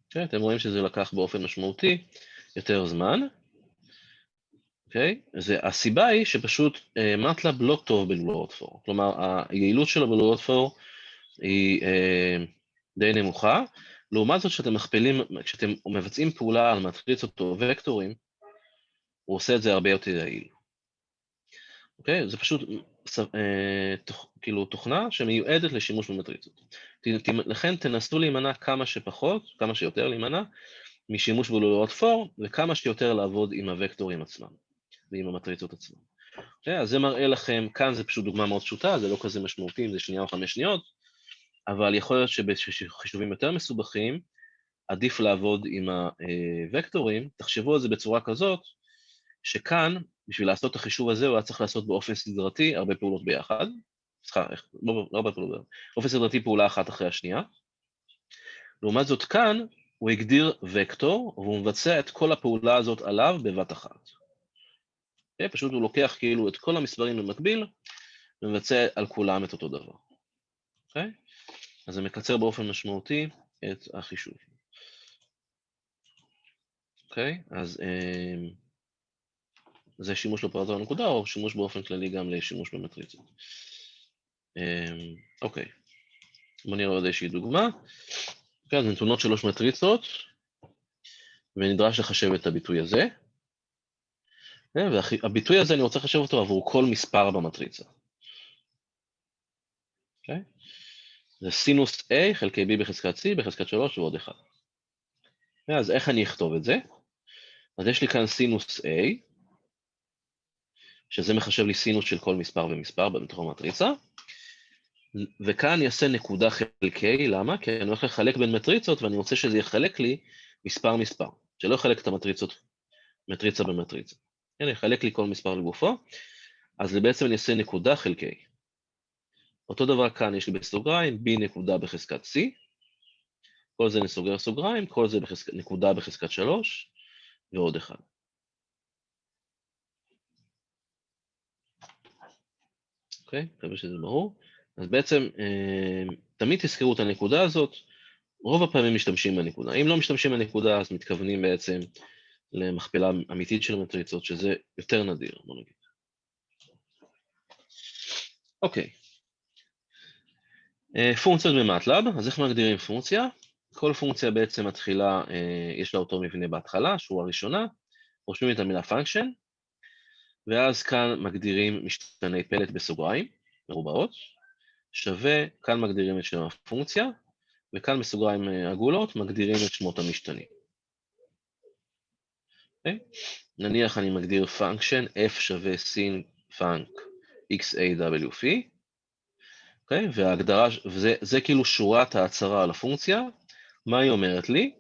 אוקיי, אתם רואים שזה לקח באופן משמעותי יותר זמן, אוקיי? הסיבה היא שפשוט MATLAB לא טוב בלולאות פור, כלומר היעילות שלו בלולאות פור היא די נמוכה, לעומת זאת כשאתם מבצעים פעולה על מטריצות או וקטורים, הוא עושה את זה הרבה יותר יעיל. אוקיי? זה פשוט כאילו תוכנה שמיועדת לשימוש במטריצות. לכן תנסו להימנע כמה שיותר להימנע, משימוש בלולאות פור, וכמה שיותר לעבוד עם הוקטורים עצמם, ועם המטריצות עצמם. Okay, אז זה מראה לכם, כאן זה פשוט דוגמה מאוד פשוטה, זה לא כזה משמעותי, אם זה שנייה או 5 שניות, אבל יכול להיות שבחישובים יותר מסובכים, עדיף לעבוד עם הוקטורים, תחשבו על זה בצורה כזאת, שכאן, בשביל לעשות את החישוב הזה, הוא היה צריך לעשות באופן סדרתי הרבה פעולות ביחד, לא הרבה פעולות, באופן סדרתי פעולה אחת אחרי השנייה, לעומת זאת כאן, הוא הגדיר וקטור, והוא מבצע את כל הפעולה הזאת עליו בבת אחת. Okay, פשוט הוא לוקח כאילו את כל המספרים במקביל, ומבצע על כולם את אותו דבר. Okay? אז זה מקצר באופן משמעותי את החישוב. אוקיי? אז זה שימוש לאופרטור הנקודה, או שימוש באופן כללי גם לשימוש במטריצות. אוקיי. בואו נראה עוד איזושהי דוגמה. אוקיי, אז נתונות 3 מטריצות, ונדרש לחשב את הביטוי הזה. והביטוי הזה אני רוצה לחשב אותו עבור כל מספר במטריצה. אוקיי? זה סינוס A חלקי B בחזקת C בחזקת 3 ועוד 1. אז איך אני אכתוב את זה? אז יש לי כאן סינוס A, שזה מחשב לי סינוס של כל מספר ומספר בתוך המטריצה, וכאן אני אעשה נקודה חלקי, למה? כי אני הולך לחלק בין מטריצות, ואני רוצה שזה יחלק לי מספר, שלא יחלק את המטריצות, מטריצה במטריצה. הנה, יחלק לי כל מספר לגופו, אז בעצם אני אעשה נקודה חלקי. אותו דבר כאן יש לי בסוגריים, B נקודה בחזקת C, כל זה נסוגר סוגריים, כל זה נקודה בחזקת 3, ועוד 1. אוקיי? מקווה שזה ברור. אז בעצם, תמיד תזכרו את הנקודה הזאת, רוב הפעמים משתמשים בנקודה. אם לא משתמשים בנקודה, אז מתכוונים בעצם למכפלה אמיתית של מטריצות, שזה יותר נדיר, בוא נגיד. אוקיי. פונקציות במטלב, אז איך מגדירים פונקציה? כל פונקציה בעצם מתחילה, יש לה אותו מבנה בהתחלה, שורה ראשונה, רושמים את המילה function, ואז כאן מגדירים משתני פלט בסוגריים, מרובעות, שווה, כאן מגדירים את שם הפונקציה, וכאן בסוגריים עגולות מגדירים את שמות המשתנים. Okay? נניח אני מגדיר function f שווה sin func xawp, okay? וההגדרה, וזה כאילו שורת ההצהרה על הפונקציה. מה היא אומרת לי?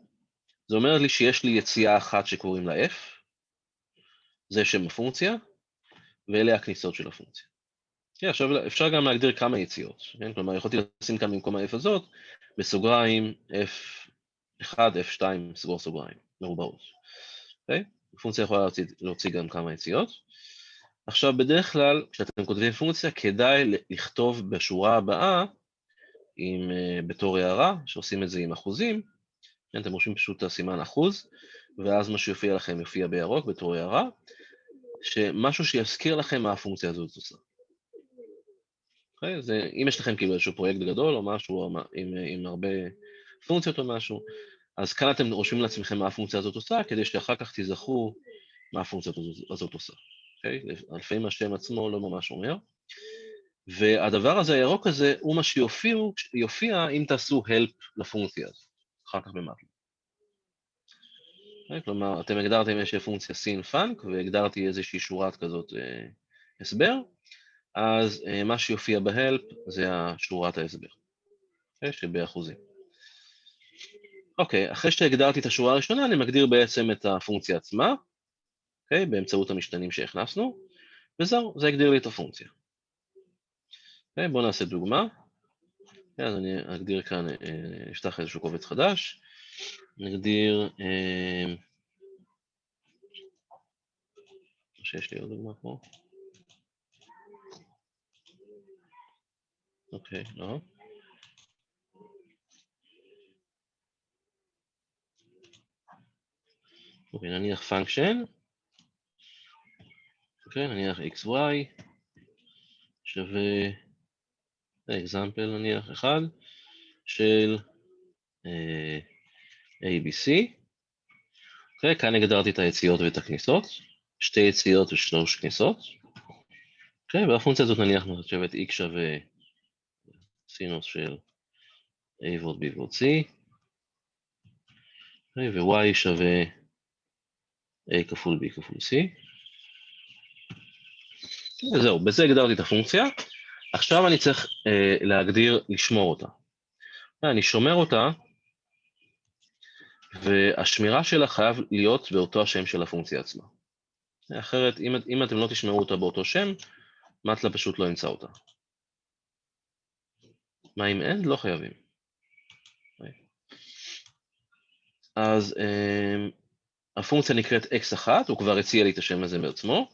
זה אומרת לי שיש לי יציאה אחת שקוראים לה f, זה שם הפונקציה, ואלה הכניסות של הפונקציה. Okay, עכשיו אפשר גם להגדיר כמה יציאות, כן? כלומר יכולתי לשים כאן במקום ה-f הזאת, בסוגריים f1, f2, סגור סוגריים, מרובעות. Okay? הפונקציה יכולה להוציא גם כמה יציאות. עכשיו בדרך כלל כשאתם כותבים פונקציה כדאי לכתוב בשורה הבאה בתור הערה, שעושים את זה עם אחוזים, כן? אתם רושמים פשוט את הסימן אחוז, ואז מה שיופיע לכם יופיע בירוק בתור הערה, שמשהו שיזכיר לכם מה הפונקציה הזאת עושה. Okay? אם יש לכם כאילו איזשהו פרויקט גדול או משהו עם הרבה פונקציות או משהו, אז כאן אתם רושמים לעצמכם מה הפונקציה הזאת עושה, כדי שאחר כך תזכרו מה הפונקציה הזאת עושה. Okay? לפעמים השם עצמו לא ממש אומר. והדבר הזה, הירוק הזה, הוא מה שיופיע אם תעשו help לפונקציה הזאת, אחר כך במטלה. Okay? כלומר, אתם הגדרתם איזושהי פונקציה sin func, והגדרתי איזושהי שורת כזאת הסבר, אז מה שיופיע בהלפ זה שורת ההסבר, okay? שבאחוזים. אוקיי, אחרי שהגדרתי את השורה הראשונה, אני מגדיר בעצם את הפונקציה עצמה, okay? באמצעות המשתנים שהכנסנו, וזהו, זה הגדיר לי את הפונקציה. Okay? בואו נעשה דוגמה. Okay, אז אני אגדיר כאן, אפתח איזשהו קובץ חדש, נגדיר, שיש לי עוד דוגמה פה. אוקיי, לא. אוקיי, נניח function, אוקיי, נניח xy, שווה, example נניח אחד, של ABC, אוקיי, כאן הגדרתי את היציאות ואת הכניסות, שתי יציאות ושלוש כניסות, אוקיי, והפונקציה הזאת נניח מחשבת x שווה סינוס של a ועוד b ועוד c, אוקיי, ו-y שווה a כפול b כפול c, וזהו, בזה הגדרתי את הפונקציה, עכשיו אני צריך להגדיר, לשמור אותה. אני שומר אותה, והשמירה שלה חייב להיות באותו השם של הפונקציה עצמה. אחרת, אם אתם לא תשמרו אותה באותו שם, מטלה פשוט לא ימצא אותה. מה אם אין? לא חייבים. אז הפונקציה נקראת x1, הוא כבר הציע לי את השם הזה בעצמו,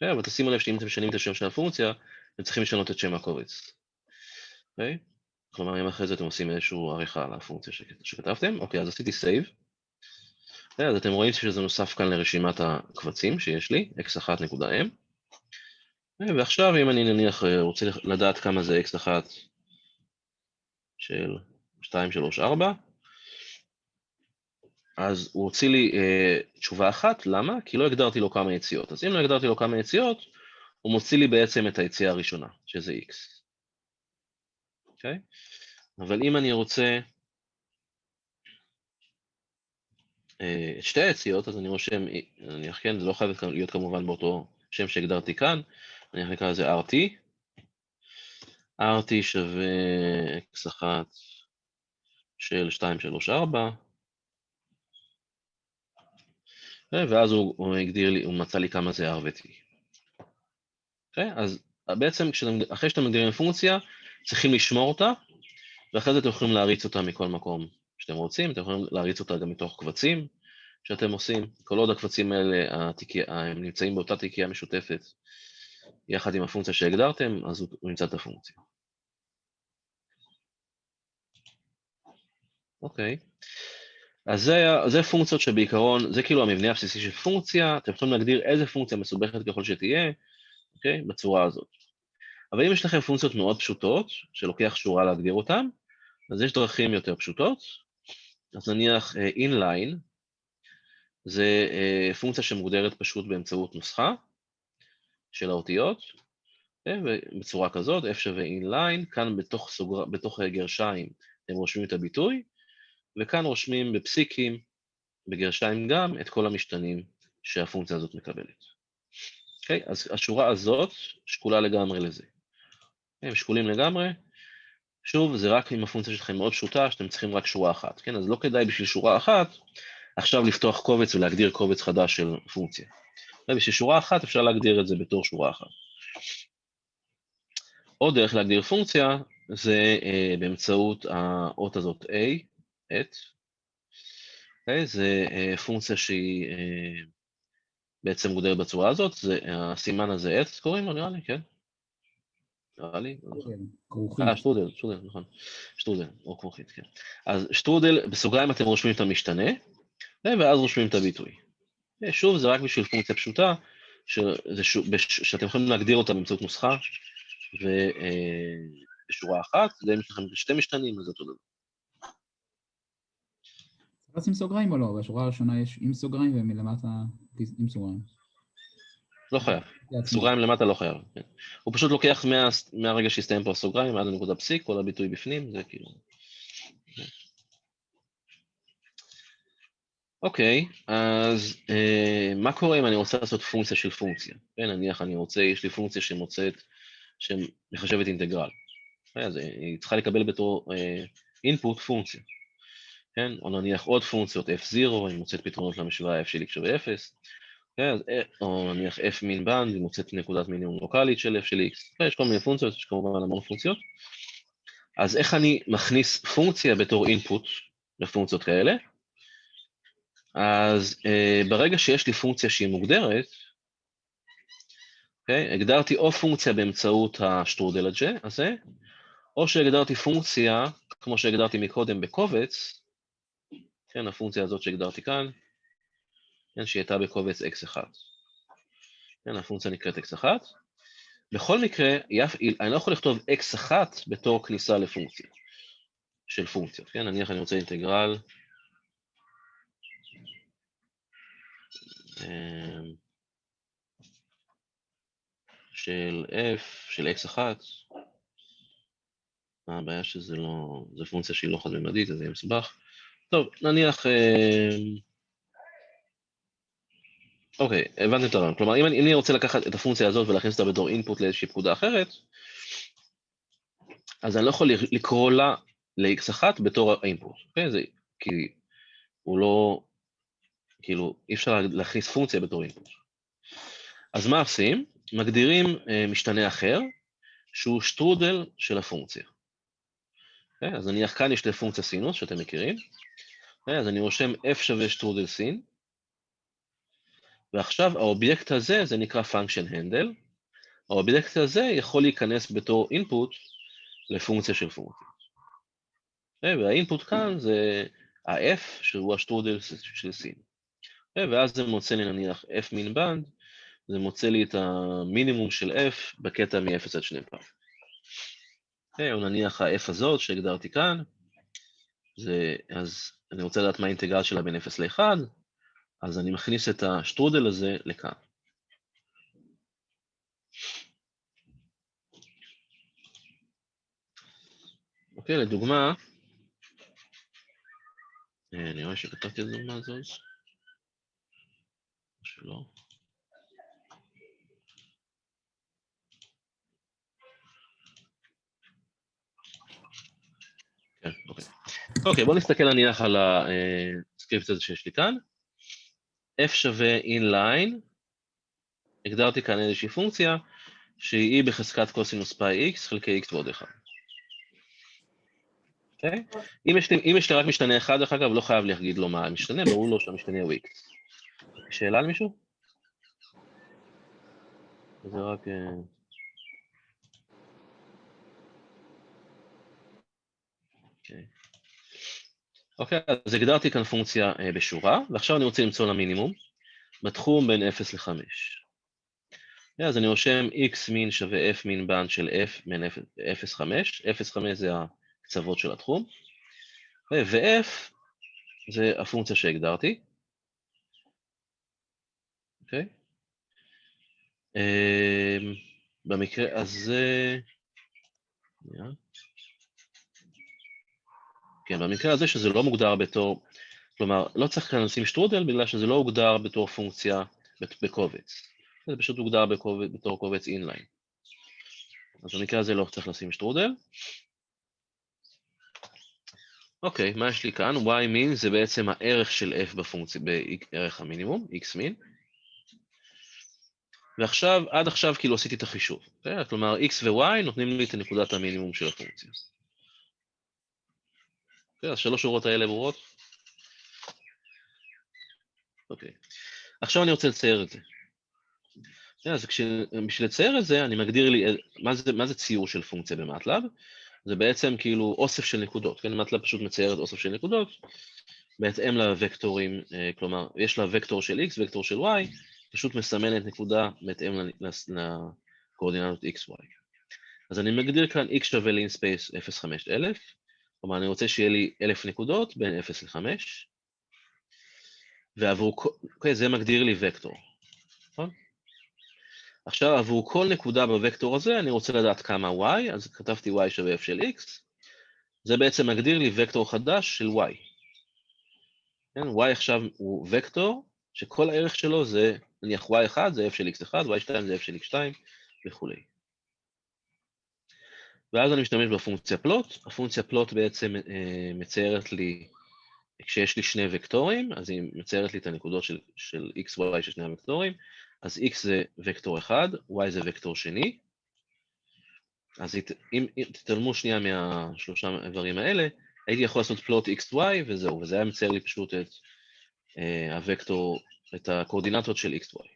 אבל תשימו לב שאם אתם משנים את השם של הפונקציה, אתם צריכים לשנות את שם הקובץ. כלומר, אם אחרי זה אתם עושים איזושהי עריכה על הפונקציה שכתבתם, אוקיי, אז עשיתי save. אז אתם רואים שזה נוסף כאן לרשימת הקבצים שיש לי, x1.m. ועכשיו אם אני נניח רוצה לדעת כמה זה x1 של 2, 3, 4, אז הוא הוציא לי תשובה אחת, למה? כי לא הגדרתי לו כמה יציאות. אז אם לא הגדרתי לו כמה יציאות, הוא מוציא לי בעצם את היציאה הראשונה, שזה x. אוקיי? אבל אם אני רוצה את שתי היציאות, אז אני רושם, כן, זה לא חייב להיות כמובן באותו שם שהגדרתי כאן, אני אקרא לזה RT. RT שווה x1 של 2, 3, 4, ואז הוא הגדיר לי, הוא מצא לי כמה זה R ו-T. אז בעצם אחרי שאתם מגדירים פונקציה, צריכים לשמור אותה, ואחרי זה אתם יכולים להריץ אותה מכל מקום שאתם רוצים, אתם יכולים להריץ אותה גם מתוך קבצים שאתם עושים, כל עוד הקבצים האלה הם נמצאים באותה תיקייה משותפת, יחד עם הפונקציה שהגדרתם, אז הוא נמצא את הפונקציה. אוקיי. אז זה פונקציות שבעיקרון, זה כאילו המבנה הבסיסי של פונקציה, אתם יכולים להגדיר איזה פונקציה מסובכת ככל שתהיה, אוקיי? בצורה הזאת. אבל אם יש לכם פונקציות מאוד פשוטות, שלוקח שורה להגדיר אותן, אז יש דרכים יותר פשוטות, אז נניח inline, זה פונקציה שמוגדרת פשוט באמצעות נוסחה של האותיות, ובצורה כזאת, f שווה inline, כאן בתוך גרשיים אתם רושמים את הביטוי, וכאן רושמים בפסיקים, בגרשיים גם, את כל המשתנים שהפונקציה הזאת מקבלת. אוקיי? אז השורה הזאת שקולה לגמרי לזה. הם שקולים לגמרי. שוב, זה רק אם הפונקציה שלכם מאוד פשוטה, שאתם צריכים רק שורה אחת. כן? אז לא כדאי בשביל שורה אחת, עכשיו לפתוח קובץ ולהגדיר קובץ חדש של פונקציה. בשביל שורה אחת אפשר להגדיר את זה בתור שורה אחת. עוד דרך להגדיר פונקציה, זה באמצעות האות הזאת a, את. Okay? זה פונקציה שהיא בעצם מוגדרת בצורה הזאת, זה, הסימן הזה את, קוראים לו נראה לי, כן? נראה לי, כרוכית. שטרודל, נכון. שטרודל, או כרוכית, כן. אז שטרודל, בסוגריים אתם רושמים את המשתנה, ואז רושמים את הביטוי. שוב, זה רק בשביל פונקציה פשוטה, שאתם יכולים להגדיר אותה באמצעות נוסחה, ובשורה אחת, ואם יש לכם שתי משתנים, אז זה אותו דבר. צריך לשים סוגריים או לא? בשורה הראשונה יש עם סוגריים ומלמטה עם סוגריים. לא חייב. סוגריים למטה לא חייב. כן. הוא פשוט לוקח מהרגע שהסתיים פה הסוגריים עד הנקודה פסיק, כל הביטוי בפנים, זה כאילו... אוקיי, אז מה קורה אם אני רוצה לעשות פונקציה של פונקציה? כן, נניח יש לי פונקציה שמחשבת אינטגרל. אז היא צריכה לקבל בתור input פונקציה. כן, או נניח עוד פונקציות f0, היא מוצאת פתרונות למשוואה f של x שווה 0. כן, או נניח f min band, היא מוצאת נקודת מינימום לוקלית של f של x. יש כל מיני פונקציות, יש כמובן המון פונקציות. אז איך אני מכניס פונקציה בתור input לפונקציות כאלה? אז ברגע שיש לי פונקציה שהיא מוגדרת, okay, הגדרתי או פונקציה באמצעות השטרודל הזה, או שהגדרתי פונקציה, כמו שהגדרתי מקודם בקובץ, כן, הפונקציה הזאת שהגדרתי כאן, כן, שהיא הייתה בקובץ x1. כן, הפונקציה נקראת x1. בכל מקרה, אני לא יכול לכתוב x1 בתור כניסה לפונקציה, של פונקציות, כן, נניח אני רוצה אינטגרל, של f, של x1, הבעיה שזה לא, זו פונקציה שהיא לא חד-ממדית, אז זה יהיה מסובך. טוב, נניח, אוקיי, הבנתי את הרעיון. כלומר, אם אני רוצה לקחת את הפונקציה הזאת ולהכניס אותה בתור אינפוט לאיזושהי פקודה אחרת, אז אני לא יכול לקרוא לה ל-x1 בתור האינפוט, אוקיי? זה כי הוא לא, כאילו, אי אפשר להכניס פונקציה בתור אינפוט. אז מה עושים? מגדירים משתנה אחר, שהוא שטרודל של הפונקציה. אוקיי? אז נניח כאן יש לי פונקציה סינוס, שאתם מכירים. אוקיי? אז אני רושם f שווה שטרודל סין, ועכשיו האובייקט הזה, זה נקרא function handle, האובייקט הזה יכול להיכנס בתור input לפונקציה של פונקציה. והאינפוט כאן זה ה-f, שהוא השטרודל של סין. ואז זה מוצא לי נניח f min band, זה מוצא לי את המינימום של f בקטע מ-0 עד 2 פעם. או נניח ה-f הזאת שהגדרתי כאן, אז אני רוצה לדעת מה האינטגרל שלה בין 0 ל-1, אז אני מכניס את השטרודל הזה לכאן. אוקיי, לדוגמה, אני רואה שכתבתי את הדוגמה הזאת, שלא. כן, אוקיי. אוקיי, בואו נסתכל נניח על הסקריפט הזה שיש לי כאן. f שווה inline, הגדרתי כאן איזושהי פונקציה, שהיא בחזקת קוסינוס פאי x חלקי x ועוד 1. אוקיי? אם יש לי רק משתנה אחד, דרך אגב, לא חייב להגיד לו מה המשתנה, ברור לו שהמשתנה הוא x. שאלה למישהו? זה רק... אוקיי, אז הגדרתי כאן פונקציה בשורה, ועכשיו אני רוצה למצוא לה מינימום, בתחום בין 0 ל-5. אז אני רושם x מין שווה f מין בנד של f בין 0.5, 0.5 זה הקצוות של התחום, ו-f זה הפונקציה שהגדרתי. אוקיי? במקרה הזה, כן, במקרה הזה שזה לא מוגדר בתור, כלומר, לא צריך כאן לשים שטרודל בגלל שזה לא הוגדר בתור פונקציה בקובץ. זה פשוט הוגדר בתור קובץ אינליין. אז במקרה הזה לא צריך לשים שטרודל. אוקיי, מה יש לי כאן? y-min זה בעצם הערך של f בפונקציה, בערך המינימום, x-min. ועכשיו, עד עכשיו כאילו עשיתי את החישוב. Okay? כלומר, x ו-y נותנים לי את נקודת המינימום של הפונקציה. Okay, אז 3 שורות האלה ברורות? אוקיי. עכשיו אני רוצה לצייר את זה. אז בשביל לצייר את זה, אני מגדיר לי, מה זה ציור של פונקציה במטלב? זה בעצם כאילו אוסף של נקודות, כן? מטלב פשוט מציירת אוסף של נקודות, בהתאם לווקטורים, כלומר, יש לה וקטור של x, וקטור של y, פשוט מסמנת נקודה בהתאם לקואורדינטות xy. אז אני מגדיר כאן x שווה לינספייס 0.5,000, כלומר, אני רוצה שיהיה לי 1,000 נקודות בין 0 ל-5, ועבור, זה מגדיר לי וקטור, נכון? עכשיו, עבור כל נקודה בווקטור הזה, אני רוצה לדעת כמה y, אז כתבתי y שווה f של x, זה בעצם מגדיר לי וקטור חדש של y. כן, y עכשיו הוא וקטור, שכל הערך שלו זה, נניח y1 זה f של x1, y2 זה f של x2 וכולי. ואז אני משתמש בפונקציה פלוט, הפונקציה פלוט בעצם מציירת לי, כשיש לי שני וקטורים, אז היא מציירת לי את הנקודות של x, y של שני הוקטורים, אז x זה וקטור אחד, y זה וקטור שני, אז אם תתעלמו שנייה מהשלושה איברים האלה, הייתי יכול לעשות פלוט xy וזהו, וזה היה מצייר לי פשוט את הוקטור, את הקואורדינטות של xy.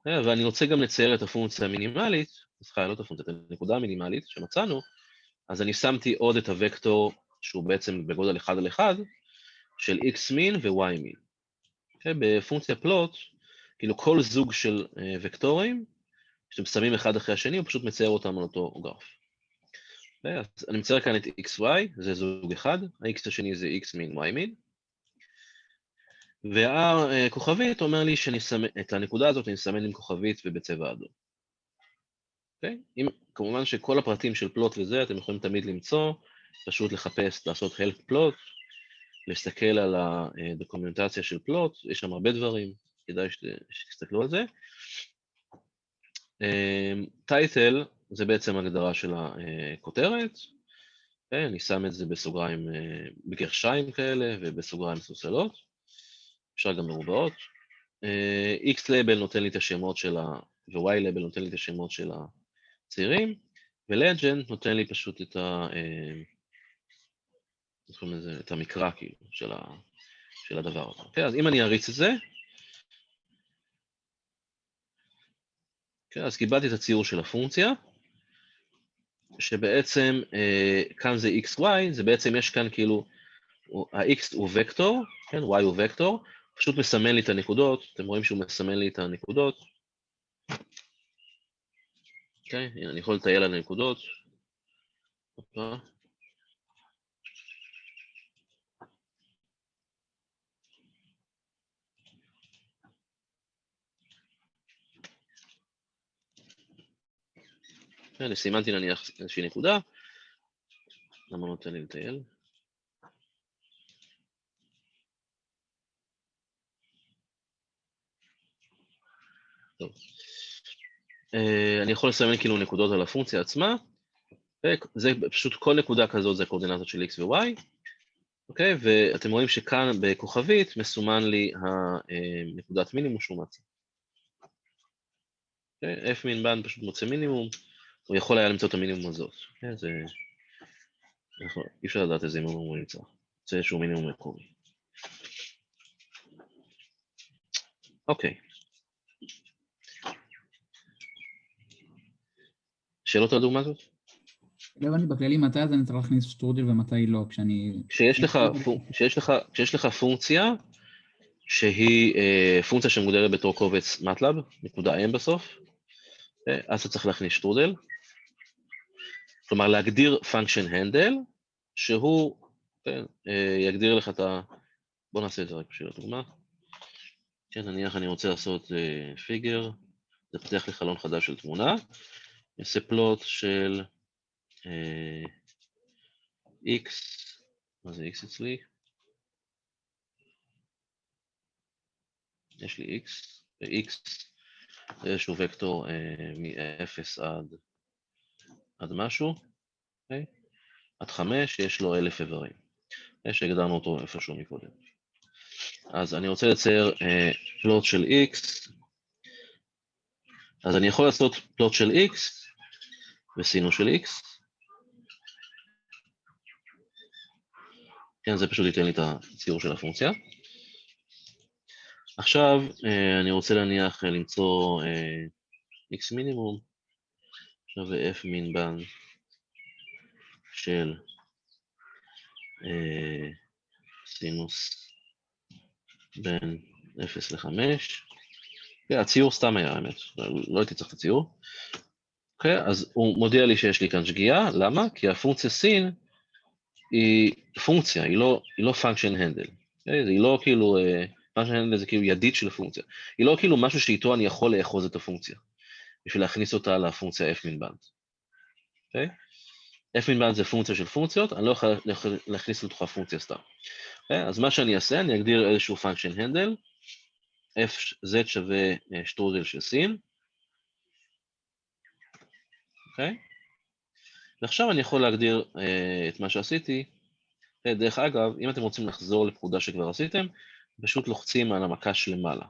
ואני רוצה גם לצייר את הפונקציה המינימלית, סליחה, לא את הפונקציה, את הנקודה המינימלית שמצאנו, אז אני שמתי עוד את הוקטור שהוא בעצם בגודל 1 על 1, של x-min ו-y-min. בפונקציה פלוט, כאילו כל זוג של וקטורים, שאתם שמים אחד אחרי השני, הוא פשוט מצייר אותם על אותו גרף. אז אני מצייר כאן את xy, זה זוג אחד, ה-x השני זה x-min, y-min, והכוכבית אומר לי את הנקודה הזאת אני אסמן עם כוכבית ובצבע אדום. כמובן שכל הפרטים של פלוט וזה, אתם יכולים תמיד למצוא, פשוט לחפש, לעשות help plot, להסתכל על הדוקומנטציה של פלוט, יש שם הרבה דברים, כדאי שתסתכלו על זה. טייטל זה בעצם הגדרה של הכותרת, אני שם את זה בסוגריים, בגרשיים כאלה ובסוגריים סוסלות, אפשר גם מרובעות. X-Label נותן לי את השמות של ו-Y-Label נותן לי את השמות של הצעירים, ו-Legend נותן לי פשוט את המקרא כאילו, של הדבר הזה. Okay, אז אם אני אריץ את זה, okay, אז קיבלתי את הציור של הפונקציה, שבעצם כאן זה xy, זה בעצם יש כאן כאילו, ה-x הוא וקטור, כן, y הוא וקטור, פשוט מסמן לי את הנקודות, אתם רואים שהוא מסמן לי את הנקודות. אוקיי, הנה, אני יכול לטייל על הנקודות. אני סימנתי נניח איזושהי נקודה, למה נותן לי לטייל? טוב. אני יכול לסמן כאילו נקודות על הפונקציה עצמה, זה פשוט כל נקודה כזאת זה קואורדינטות של x ו-y, אוקיי? ואתם רואים שכאן בכוכבית מסומן לי הנקודת מינימום שהוא מצא. אוקיי? f min band פשוט מוצא מינימום, הוא יכול היה למצוא את המינימום הזאת. זה... אי אפשר לדעת איזה מינימום הוא נמצא. זה איזשהו מינימום מקומי. אוקיי. שאלות על הדוגמה הזאת? לא הבנתי בכללי מתי אז אני צריך להכניס שטרודל ומתי לא, כשאני... כשיש לך פונקציה, שהיא פונקציה שמוגדרת בתור קובץ מטלב, נקודה M בסוף, אז אתה צריך להכניס שטרודל. כלומר, להגדיר function handle, שהוא יגדיר לך את בואו נעשה את זה רק בשביל הדוגמה. כן, נניח אני רוצה לעשות פיגר, זה פתח לי חלון חדש של תמונה, נעשה פלוט של x, מה זה x אצלי? יש לי x, ו-x זה איזשהו וקטור מ-0 עד משהו, okay? עד 5 יש לו 1000 איברים, שהגדרנו אותו איפשהו מקודם. אז אני רוצה לצייר פלוט של x, אז אני יכול לעשות פלוט של x וסינוס של x, כן, זה פשוט ייתן לי את הציור של הפונקציה. עכשיו אני רוצה להניח למצוא x מינימום שווה f מין בן של סינוס בין 0 ל-5. הציור סתם היה האמת, לא הייתי צריך את הציור. אוקיי, אז הוא מודיע לי שיש לי כאן שגיאה, למה? כי הפונקציה סין היא פונקציה, היא לא function handle. היא לא כאילו, function handle זה כאילו ידית של הפונקציה. היא לא כאילו משהו שאיתו אני יכול לאחוז את הפונקציה, בשביל להכניס אותה לפונקציה f מין בן. אוקיי? f מין בן זה פונקציה של פונקציות, אני לא יכול להכניס לתוכה פונקציה סתם. אז מה שאני אעשה, אני אגדיר איזשהו function handle, fz שווה שטרודל של סין, אוקיי? ועכשיו אני יכול להגדיר את מה שעשיתי. דרך אגב, אם אתם רוצים לחזור לפקודה שכבר עשיתם, פשוט לוחצים על המקש למעלה.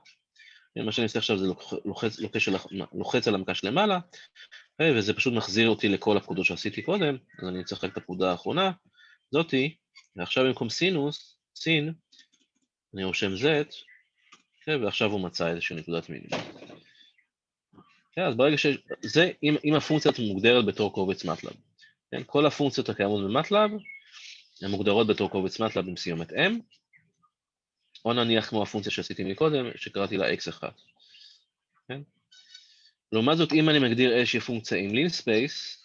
מה שאני עושה עכשיו זה לוחץ על המקש למעלה, וזה פשוט מחזיר אותי לכל הפקודות שעשיתי קודם, אז אני צריך את הפקודה האחרונה, זאתי, ועכשיו במקום סינוס, סין, אני רושם z, ועכשיו הוא מצא איזושהי נקודת מינימום. אז ברגע שזה, אם הפונקציה מוגדרת בתור קובץ מטלב, כל הפונקציות הקיימות במטלב, הן מוגדרות בתור קובץ מטלב עם סיומת m, או נניח כמו הפונקציה שעשיתי מקודם, שקראתי לה x1. לעומת זאת, אם אני מגדיר איזושהי פונקציה עם lin space,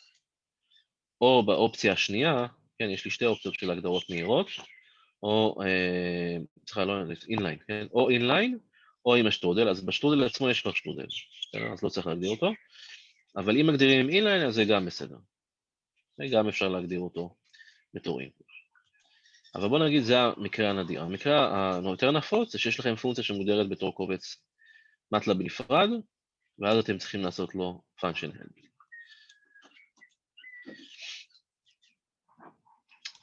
או באופציה השנייה, כן, יש לי שתי אופציות של הגדרות מהירות, או, צריכה, לא, inline, כן, או inline, או עם השטרודל, אז בשטרודל עצמו יש כבר שטרודל, אז לא צריך להגדיר אותו, אבל אם מגדירים עם inline, אז זה גם בסדר. גם אפשר להגדיר אותו בתור input. אבל בוא נגיד, זה המקרה הנדיר. המקרה היותר נפוץ זה שיש לכם פונקציה שמוגדרת בתור קובץ מטלב בנפרד, ואז אתם צריכים לעשות לו function handle.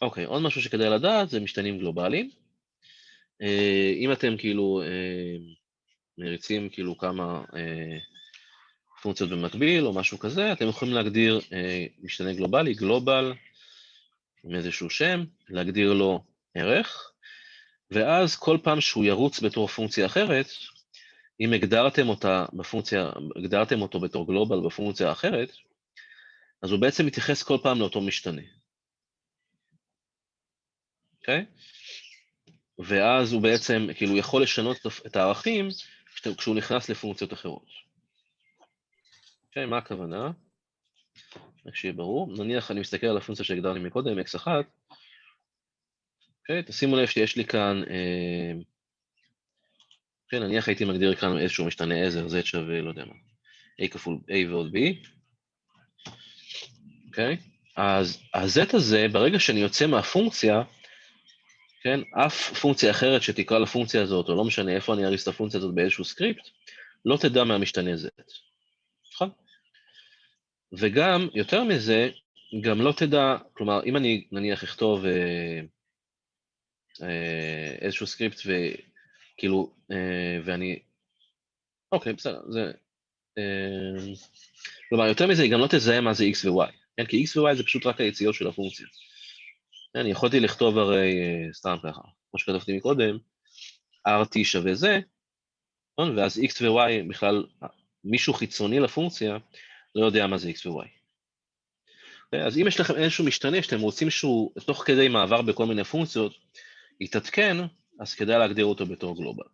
אוקיי, עוד משהו שכדאי לדעת זה משתנים גלובליים. אם אתם כאילו מריצים כאילו כמה פונקציות במקביל או משהו כזה, אתם יכולים להגדיר משתנה גלובלי, גלובל, עם איזשהו שם, להגדיר לו ערך, ואז כל פעם שהוא ירוץ בתור פונקציה אחרת, אם הגדרתם אותו בתור גלובל בפונקציה אחרת, אז הוא בעצם מתייחס כל פעם לאותו משתנה. אוקיי? ואז הוא בעצם, כאילו, יכול לשנות את הערכים כשהוא נכנס לפונקציות אחרות. אוקיי, מה הכוונה? רק שיהיה ברור. נניח אני מסתכל על הפונקציה שהגדרתי מקודם, x1. אוקיי, תשימו לב שיש לי כאן, כן, נניח הייתי מגדיר כאן איזשהו משתנה עזר, z שווה, לא יודע מה, a כפול a ועוד b. אוקיי? אז ה-z הזה, ברגע שאני יוצא מהפונקציה, כן, אף פונקציה אחרת שתקרא לפונקציה הזאת, או לא משנה איפה אני אריץ את הפונקציה הזאת באיזשהו סקריפט, לא תדע מהמשתנה z. נכון? וגם, יותר מזה, גם לא תדע, כלומר, אם אני נניח אכתוב איזשהו סקריפט וכאילו, ואני, אוקיי, בסדר, זה, כלומר, יותר מזה, היא גם לא תזהה מה זה x ו-y, כן? כי x ו-y זה פשוט רק היציאות של הפונקציה. אני יכולתי לכתוב הרי, סתם ככה, כמו שכתבתי מקודם, rt שווה זה, ואז x ו-y בכלל, מישהו חיצוני לפונקציה, לא יודע מה זה x ו-y. אז אם יש לכם איזשהו משתנה שאתם רוצים שהוא, תוך כדי מעבר בכל מיני פונקציות, יתעדכן, אז כדאי להגדיר אותו בתור גלובל.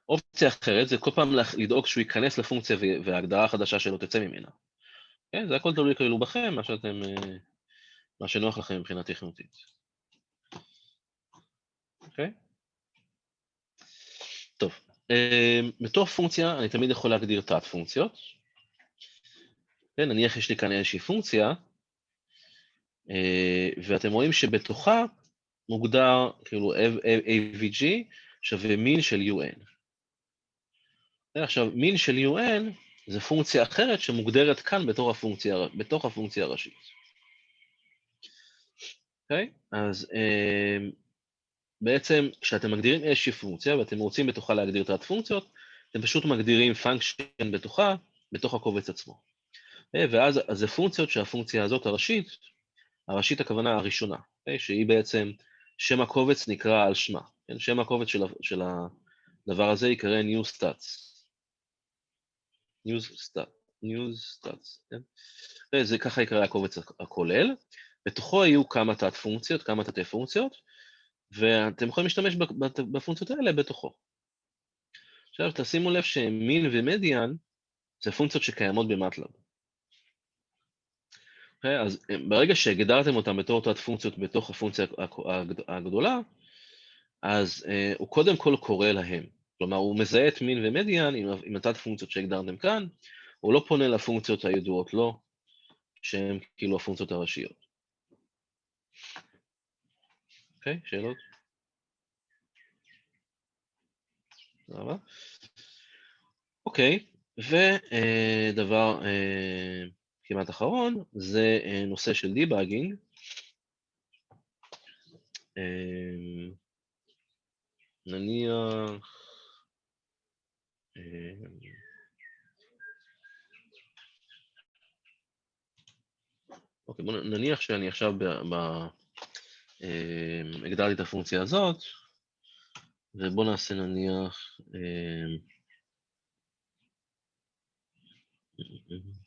אופציה אחרת זה כל פעם לדאוג שהוא ייכנס לפונקציה וההגדרה החדשה שלו תצא ממנה. זה הכל תלוי כאילו בכם, מה שנוח לכם מבחינה תכנותית. אוקיי? טוב, בתור פונקציה אני תמיד יכול להגדיר תת פונקציות. כן, נניח יש לי כאן איזושהי פונקציה, ואתם רואים שבתוכה מוגדר כאילו AVG שווה מין של UN. עכשיו, מין של UN זה פונקציה אחרת שמוגדרת כאן בתוך הפונקציה הראשית. אוקיי? אז בעצם כשאתם מגדירים איזושהי פונקציה ואתם רוצים בתוכה להגדיר תת פונקציות, אתם פשוט מגדירים פונקשן בתוכה, בתוך הקובץ עצמו. ואז זה פונקציות שהפונקציה הזאת הראשית הכוונה הראשונה, שהיא בעצם שם הקובץ נקרא על שמה. שם הקובץ של הדבר הזה יקרא new stats. news stats, כן? זה ככה יקרא הקובץ הכולל. בתוכו יהיו כמה תת פונקציות, כמה תתי פונקציות, ואתם יכולים להשתמש בפונקציות האלה בתוכו. עכשיו תשימו לב שמין ומדיאן זה פונקציות שקיימות במטלב. אז ברגע שהגדרתם אותם בתור תת פונקציות בתוך הפונקציה הגדולה, אז הוא קודם כל קורא להם. כלומר, הוא מזהה את מין ומדיאן עם התת פונקציות שהגדרתם כאן, הוא לא פונה לפונקציות הידועות לו, שהן כאילו הפונקציות הראשיות. אוקיי, שאלות? תודה. אוקיי, ודבר כמעט אחרון, זה נושא של דיבאגינג. נניח, אוקיי, בואו נניח שאני עכשיו הגדרתי את הפונקציה הזאת, ובואו נעשה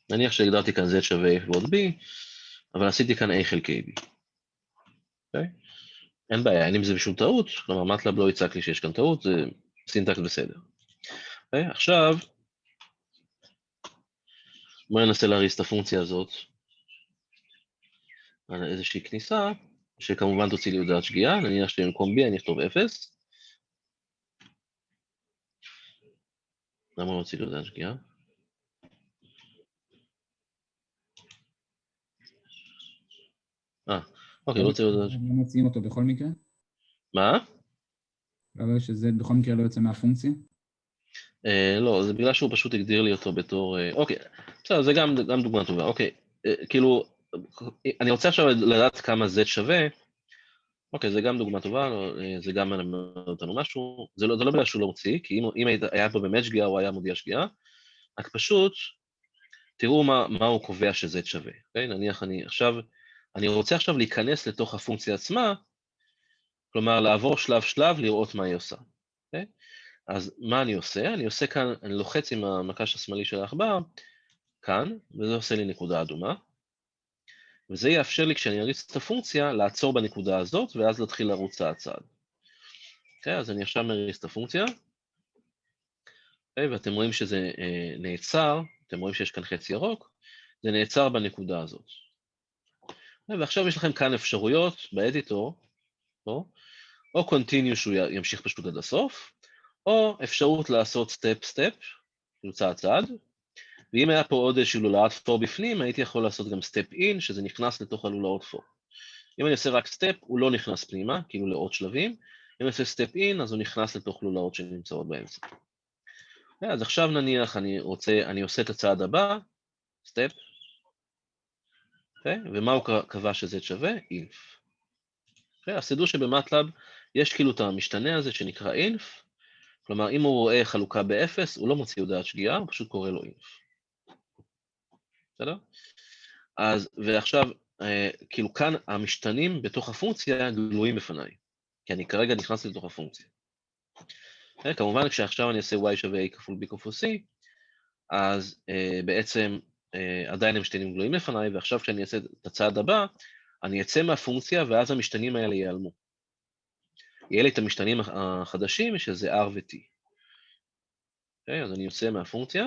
נניח שהגדרתי כאן z שווה a ועוד b, אבל עשיתי כאן a חלקי b. אוקיי? אין בעיה, אין עם זה בשום טעות, כלומר מטלב לא יצעק לי שיש כאן טעות, זה סינטקס בסדר. אוקיי? עכשיו, בואו ננסה להריץ את הפונקציה הזאת על איזושהי כניסה, שכמובן תוציא לי הודעת שגיאה, נניח שבמקום b אני אכתוב 0. למה לא הוציא לי הודעת שגיאה? אוקיי, לא הוציא לי הודעת שגיאה. לא מוציאים אותו בכל מקרה? מה? אבל שזה בכל מקרה לא יוצא מהפונקציה? לא, זה בגלל שהוא פשוט הגדיר לי אותו בתור... אוקיי, בסדר, זה גם דוגמה טובה. אוקיי, כאילו, אני רוצה עכשיו לדעת כמה z שווה. אוקיי, זה גם דוגמה טובה, זה גם מלמד אותנו משהו. זה לא בגלל שהוא לא מוציא, כי אם היה פה באמת שגיאה, הוא היה מודיע שגיאה. רק פשוט, תראו מה הוא קובע ש-z שווה. אוקיי? נניח אני רוצה עכשיו להיכנס לתוך הפונקציה עצמה, כלומר, לעבור שלב-שלב, לראות מה היא עושה. אוקיי? אז מה אני עושה? אני עושה כאן, אני לוחץ עם המקש השמאלי של העכבר, כאן, וזה עושה לי נקודה אדומה, וזה יאפשר לי כשאני אריץ את הפונקציה, לעצור בנקודה הזאת, ואז להתחיל לרוץ צעד-צעד. אוקיי, אז אני עכשיו מריץ את הפונקציה, אוקיי, ואתם רואים שזה נעצר, אתם רואים שיש כאן חץ ירוק, זה נעצר בנקודה הזאת. אוקיי, ועכשיו יש לכם כאן אפשרויות באדיטור, או continue שהוא ימשיך פשוט עד הסוף, או אפשרות לעשות סטפ-סטפ, כאילו צעד-צעד, ואם היה פה עוד איזשהו לולאת פור בפנים, הייתי יכול לעשות גם סטפ אין, שזה נכנס לתוך הלולאות פור. אם אני עושה רק סטפ, הוא לא נכנס פנימה, כאילו לעוד שלבים. אם אני עושה סטפ אין, אז הוא נכנס לתוך לולאות שנמצאות באמצע. אז עכשיו נניח אני עושה את הצעד הבא, סטפ, ומה הוא קבע שזה שווה? אינף. אז תדעו שבמטלב יש כאילו את המשתנה הזה שנקרא אינף, כלומר אם הוא רואה חלוקה ב-0, הוא לא מוציא הודעת שגיאה, הוא פשוט קורא לו אינף. בסדר? אז, ועכשיו, כאילו כאן המשתנים בתוך הפונקציה גלויים בפניי, כי אני כרגע נכנס לתוך הפונקציה. כמובן, כשעכשיו אני אעשה y שווה a כפול b כפול c, אז בעצם עדיין המשתנים גלויים לפניי, ועכשיו כשאני אעשה את הצעד הבא, אני אצא מהפונקציה, ואז המשתנים האלה ייעלמו. יהיה לי את המשתנים החדשים, שזה r ו-t. אז אני יוצא מהפונקציה,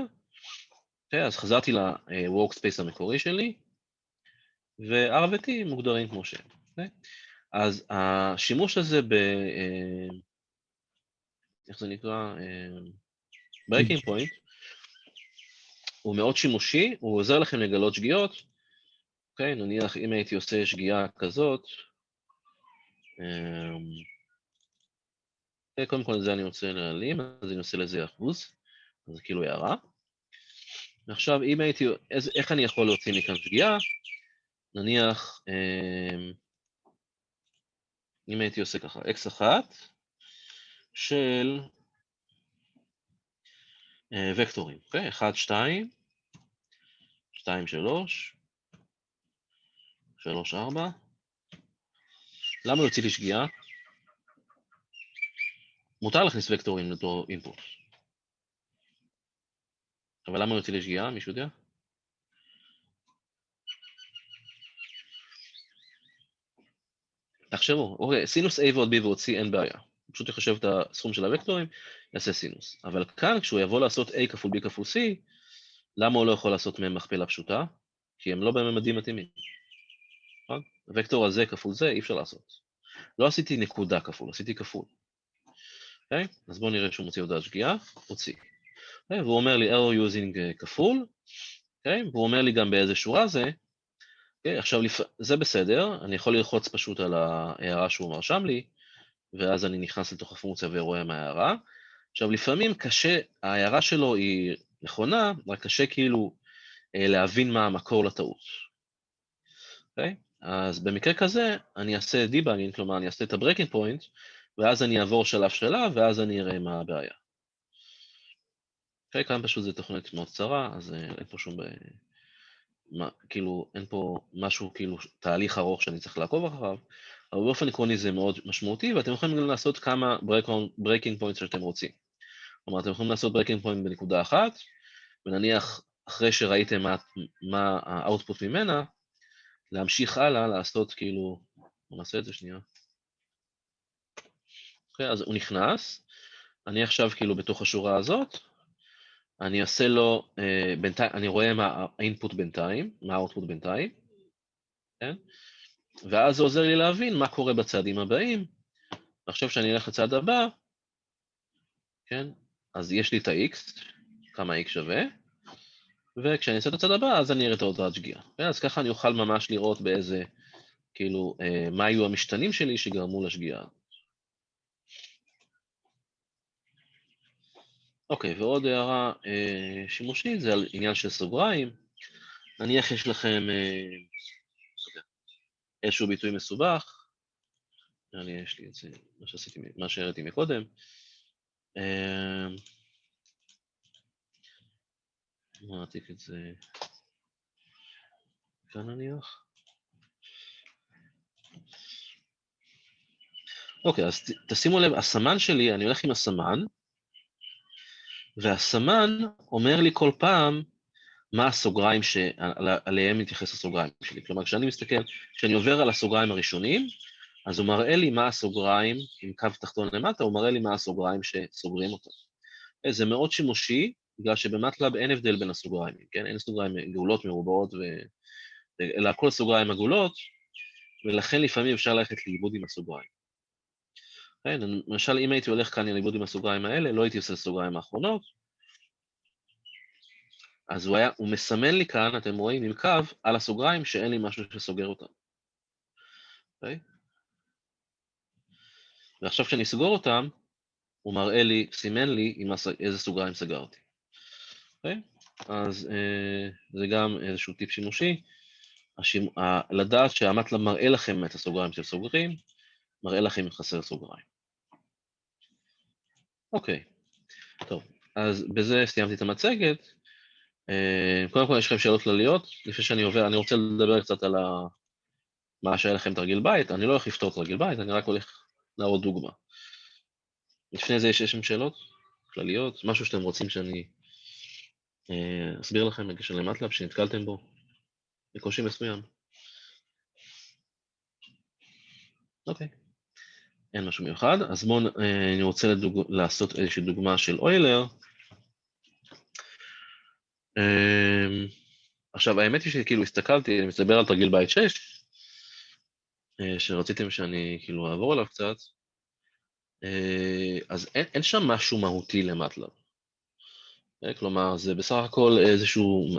אז חזרתי ל-workspace המקורי שלי, ו-r ו-t מוגדרים כמו שהם. אז השימוש הזה איך זה נקרא? breaking point, הוא מאוד שימושי, הוא עוזר לכם לגלות שגיאות. אוקיי, נניח אם הייתי עושה שגיאה כזאת, קודם כל את זה אני רוצה להעלים, אז אני עושה לזה אחוז, אז זה כאילו הערה. ועכשיו אם הייתי, איך אני יכול להוציא מכאן שגיאה? נניח, אם הייתי עושה ככה, x1 של וקטורים, אוקיי? 1, 2, 2, 3, 3, 4. למה יוציא לי שגיאה? מותר להכניס וקטורים לתור אינפוט. אבל למה יוציא לי שגיאה? מישהו יודע? תחשבו, אוקיי, סינוס A ועוד B ועוד C אין בעיה. פשוט יחשב את הסכום של הוקטורים, יעשה סינוס. אבל כאן, כשהוא יבוא לעשות A כפול B כפול C, למה הוא לא יכול לעשות מהם מכפלה פשוטה? כי הם לא בממדים מתאימים. נכון? הוקטור הזה כפול זה, אי אפשר לעשות. לא עשיתי נקודה כפול, עשיתי כפול. אוקיי? אז בואו נראה שהוא מוציא הודעת שגיאה, הוציא. אוקיי? והוא אומר לי error using כפול, אוקיי? והוא אומר לי גם באיזה שורה זה. אוקיי? עכשיו, זה בסדר, אני יכול ללחוץ פשוט על ההערה שהוא מרשם לי, ואז אני נכנס לתוך הפונקציה ורואה מה ההערה. עכשיו, לפעמים קשה, ההערה שלו היא נכונה, רק קשה כאילו להבין מה המקור לטעות. אוקיי? אז במקרה כזה, אני אעשה דיבאגינג, כלומר, אני אעשה את הברקינג פוינט, ואז אני אעבור שלב, ואז אני אראה מה הבעיה. אוקיי, כאן פשוט זו תוכנית מאוד קצרה, אז אין פה שום כאילו, אין פה משהו, כאילו, תהליך ארוך שאני צריך לעקוב אחריו, אבל באופן עקרוני זה מאוד משמעותי, ואתם יכולים גם לעשות כמה breaking points שאתם רוצים. כלומר, אתם יכולים לעשות breaking point בנקודה אחת, ונניח, אחרי שראיתם מה האוטפוט ממנה, להמשיך הלאה, לעשות כאילו, בוא נעשה את זה שנייה. אוקיי, אז הוא נכנס, אני עכשיו כאילו בתוך השורה הזאת, אני אעשה לו, בינתיים, אני רואה מה האינפוט בינתיים, מה האוטפוט בינתיים, כן? ואז זה עוזר לי להבין מה קורה בצעדים הבאים. עכשיו שאני אלך לצעד הבא, כן? אז יש לי את ה-x, כמה x שווה, וכשאני אעשה את הצעד הבא, אז אני אראה את ההודעת שגיאה. אז ככה אני אוכל ממש לראות באיזה, כאילו, מה היו המשתנים שלי שגרמו לשגיאה. אוקיי, ועוד הערה שימושית, זה על עניין של סוגריים. נניח יש לכם איזשהו ביטוי מסובך, יש לי את זה, מה שהראיתי מקודם. נעתיק את זה כאן נניח. אוקיי, אז תשימו לב, הסמן שלי, אני הולך עם הסמן, והסמן אומר לי כל פעם מה הסוגריים שעליהם מתייחס הסוגריים שלי. כלומר, כשאני עובר על הסוגריים הראשונים, אז הוא מראה לי מה הסוגריים, עם קו תחתון למטה, הוא מראה לי מה הסוגריים שסוגרים אותם. זה מאוד שימושי, בגלל שבמטלב אין הבדל בין הסוגריים, כן? אין סוגריים גאולות מרובעות, אלא כל סוגריים עגולות, ולכן לפעמים אפשר ללכת לאיבוד עם הסוגריים. כן, למשל, אם הייתי הולך כאן לאיבוד עם הסוגריים האלה, לא הייתי עושה סוגריים האחרונות, אז הוא מסמן לי כאן, אתם רואים, עם קו על הסוגריים שאין לי משהו שסוגר אותם. Okay? ועכשיו כשאני סוגר אותם, הוא מראה לי, סימן לי עם איזה סוגריים סגרתי. Okay? אז זה גם איזשהו טיפ שימושי, לדעת שהמטלב מראה לכם את הסוגריים של סוגרים, מראה לכם אם חסר סוגריים. אוקיי, טוב, אז בזה סיימתי את המצגת. קודם כל יש לכם שאלות כלליות, לפני שאני עובר, אני רוצה לדבר קצת על מה שהיה לכם תרגיל בית, אני לא הולך לפתור תרגיל בית, אני רק הולך להראות דוגמה. לפני זה יש שם שאלות כלליות, משהו שאתם רוצים שאני אסביר לכם בקשר למטלב שנתקלתם בו, בקושי מסוים. אוקיי, אין משהו מיוחד, אז בואו, אני רוצה לעשות איזושהי דוגמה של אוילר. עכשיו, האמת היא שכאילו הסתכלתי, אני מסתבר על תרגיל בית 6, שרציתם שאני כאילו אעבור עליו קצת, אז אין שם משהו מהותי למטלב. כלומר, זה בסך הכל איזשהו,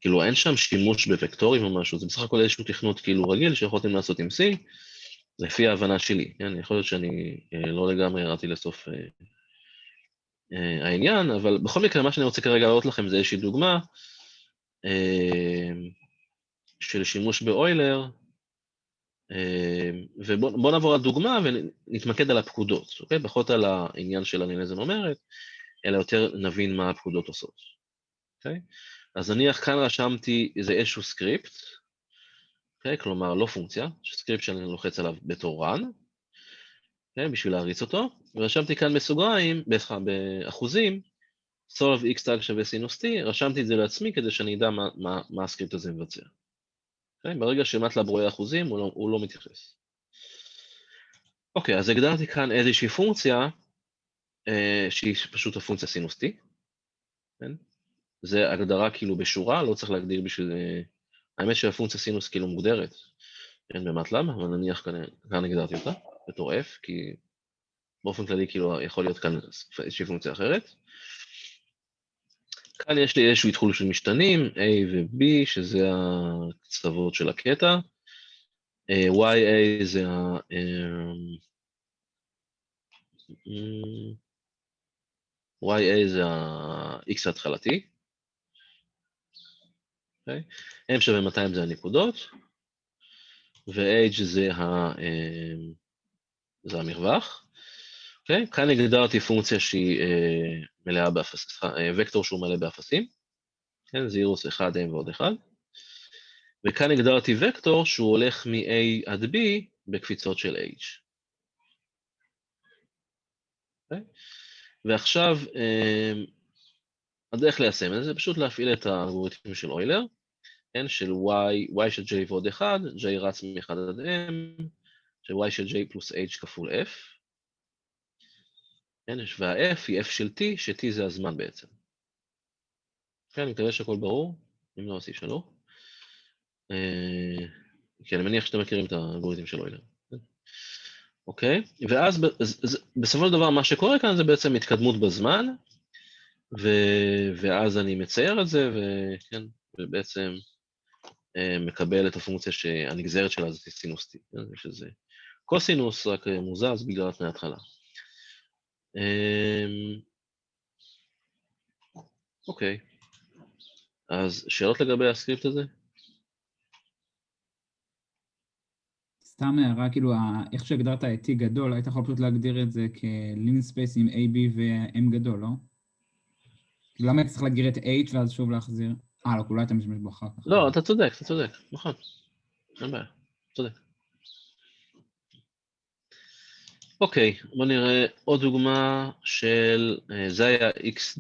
כאילו אין שם שימוש בוקטורים או משהו, זה בסך הכל איזשהו תכנות כאילו רגיל שיכולתם לעשות עם C, לפי ההבנה שלי. יכול להיות שאני לא לגמרי ירדתי לסוף העניין, אבל בכל מקרה מה שאני רוצה כרגע להראות לכם זה איזושהי דוגמה של שימוש באוילר, ובואו נעבור על דוגמה ונתמקד על הפקודות, אוקיי? פחות על העניין של הנזם אומרת, אלא יותר נבין מה הפקודות עושות, אוקיי? אז נניח כאן רשמתי איזשהו סקריפט, אוקיי? כלומר לא פונקציה, סקריפט שאני לוחץ עליו בתור run, אוקיי? בשביל להריץ אותו, ורשמתי כאן בסוגריים, באחוזים, solve x tag שווה סינוס t, רשמתי את זה לעצמי כדי שאני אדע מה הסקריפט הזה מבצע. Okay? ברגע שמטלב רואה אחוזים, הוא לא מתייחס. אוקיי, אז הגדרתי כאן איזושהי פונקציה, שהיא פשוט הפונקציה סינוס t. כן? זה הגדרה כאילו בשורה, לא צריך להגדיר בשביל... האמת שהפונקציה סינוס כאילו מוגדרת, כן, במטלב, אבל נניח כאן הגדרתי אותה, בתור f, כי באופן כללי כאילו יכול להיות כאן איזושהי פונקציה אחרת. כאן יש לי איזשהו התחול של משתנים, a ו-b, שזה הקצוות של הקטע. YA זה YA זה ה-X ההתחלתי, M שווה 200 זה הנקודות, ו-H זה המרווח. כאן הגדרתי פונקציה שהיא מלאה באפסים, וקטור שהוא מלא באפסים, זירוס 1, M ועוד 1, וכאן הגדרתי וקטור שהוא הולך מ-A עד B בקפיצות של H. ועכשיו, הדרך ליישם את זה, זה פשוט להפעיל את האלגוריתם של אוילר, של y של j ועוד 1, j רץ מ-1 עד m, של y של j פלוס h כפול f, וה-f היא f של t, ש-t זה הזמן בעצם. אני מקווה שהכל ברור, אם לא עושים שלא. כי אני מניח שאתם מכירים את האלגוריתם של אוילר. אוקיי, ואז בסופו של דבר מה שקורה כאן זה בעצם התקדמות בזמן, ואז אני מצייר את זה, ובעצם מקבל את הפונקציה שהנגזרת שלה זה סינוס t, שזה קוסינוס רק מוזז בגלל התנאי התחלה. אוקיי, אז שאלות לגבי הסקריפט הזה? סתם הערה, כאילו, איך שהגדרת את T גדול, היית יכול פשוט להגדיר את זה כלין ספייס עם AB ו-M גדול, לא? למה היית צריך להגדיר את H ואז שוב להחזיר? לא, אולי אתה משתמש בו אחר כך. לא, אתה צודק, נכון. אין בעיה, צודק. אוקיי, בוא נראה עוד דוגמה של, זה היה x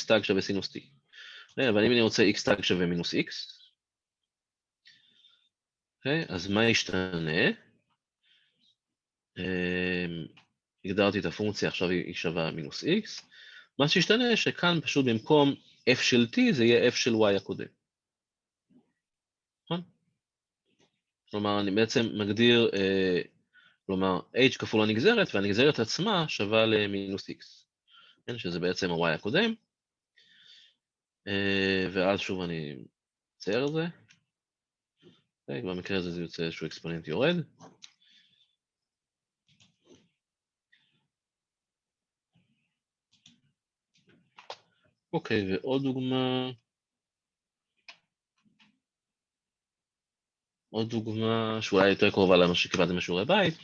tag שווה סינוס t. אבל אם אני רוצה x tag שווה מינוס x, אוקיי, אז מה ישתנה? הגדרתי את הפונקציה, עכשיו היא שווה מינוס x. מה שישתנה שכאן פשוט במקום f של t זה יהיה f של y הקודם. נכון? כלומר, אני בעצם מגדיר, כלומר, h כפול הנגזרת, והנגזרת עצמה שווה למינוס x. שזה בעצם ה-y הקודם. ואז שוב אני אצייר את זה. במקרה הזה זה יוצא איזשהו אקספוננט יורד. אוקיי, ועוד דוגמה. עוד דוגמה שאולי יותר קרובה למה שקיבלתם בשיעורי בית,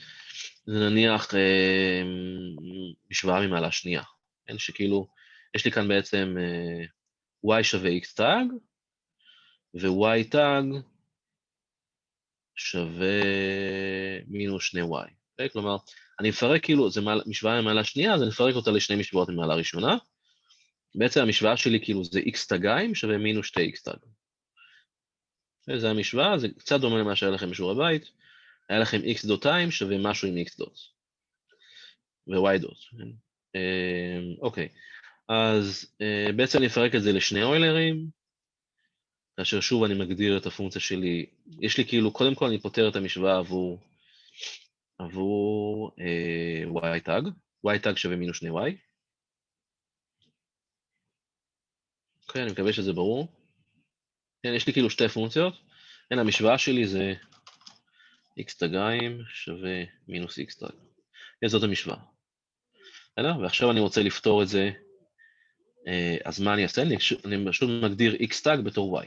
זה נניח משוואה ממעלה שנייה. שכאילו, יש לי כאן בעצם y שווה x tag, ו-y tag שווה מינוס 2y. כלומר, אני מפרק כאילו, זה משוואה ממעלה שנייה, אז אני מפרק אותה לשני משוואות ממעלה ראשונה. בעצם המשוואה שלי כאילו זה x תגיים שווה מינוס 2x תג. זה המשוואה, זה קצת דומה למה שהיה לכם בשיעורי בית. היה לכם x דוטיים שווה משהו עם x דוט. ו-y דוט. אוקיי, אז בעצם אני אפרק את זה לשני אוילרים. כאשר שוב אני מגדיר את הפונקציה שלי, יש לי כאילו, קודם כל אני פותר את המשוואה עבור y tag, y tag שווה מינוס 2y. אוקיי, אני מקווה שזה ברור. כן, יש לי כאילו שתי פונקציות. כן, המשוואה שלי זה x תגיים שווה מינוס x תג. זאת המשוואה. ועכשיו אני רוצה לפתור את זה, אז מה אני אעשה? אני פשוט מגדיר x תג בתור y.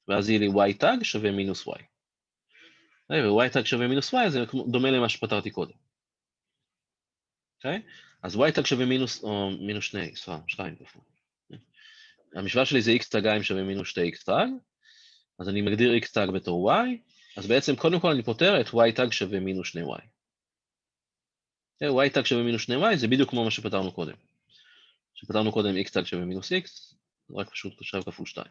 ואז יהיה לי y תג שווה מינוס y. ו-y תג שווה מינוס y זה דומה למה שפתרתי קודם. אוקיי? אז y תג שווה מינוס, או מינוס 2, המשוואה שלי זה x תגיים שווה מינוס 2x תג, אז אני מגדיר x תג בתור y, אז בעצם קודם כל אני פותר את y תג שווה מינוס 2y. y תג שווה מינוס 2y זה בדיוק כמו מה שפתרנו קודם. שפתרנו קודם x תג שווה מינוס x, רק פשוט עכשיו כפול 2.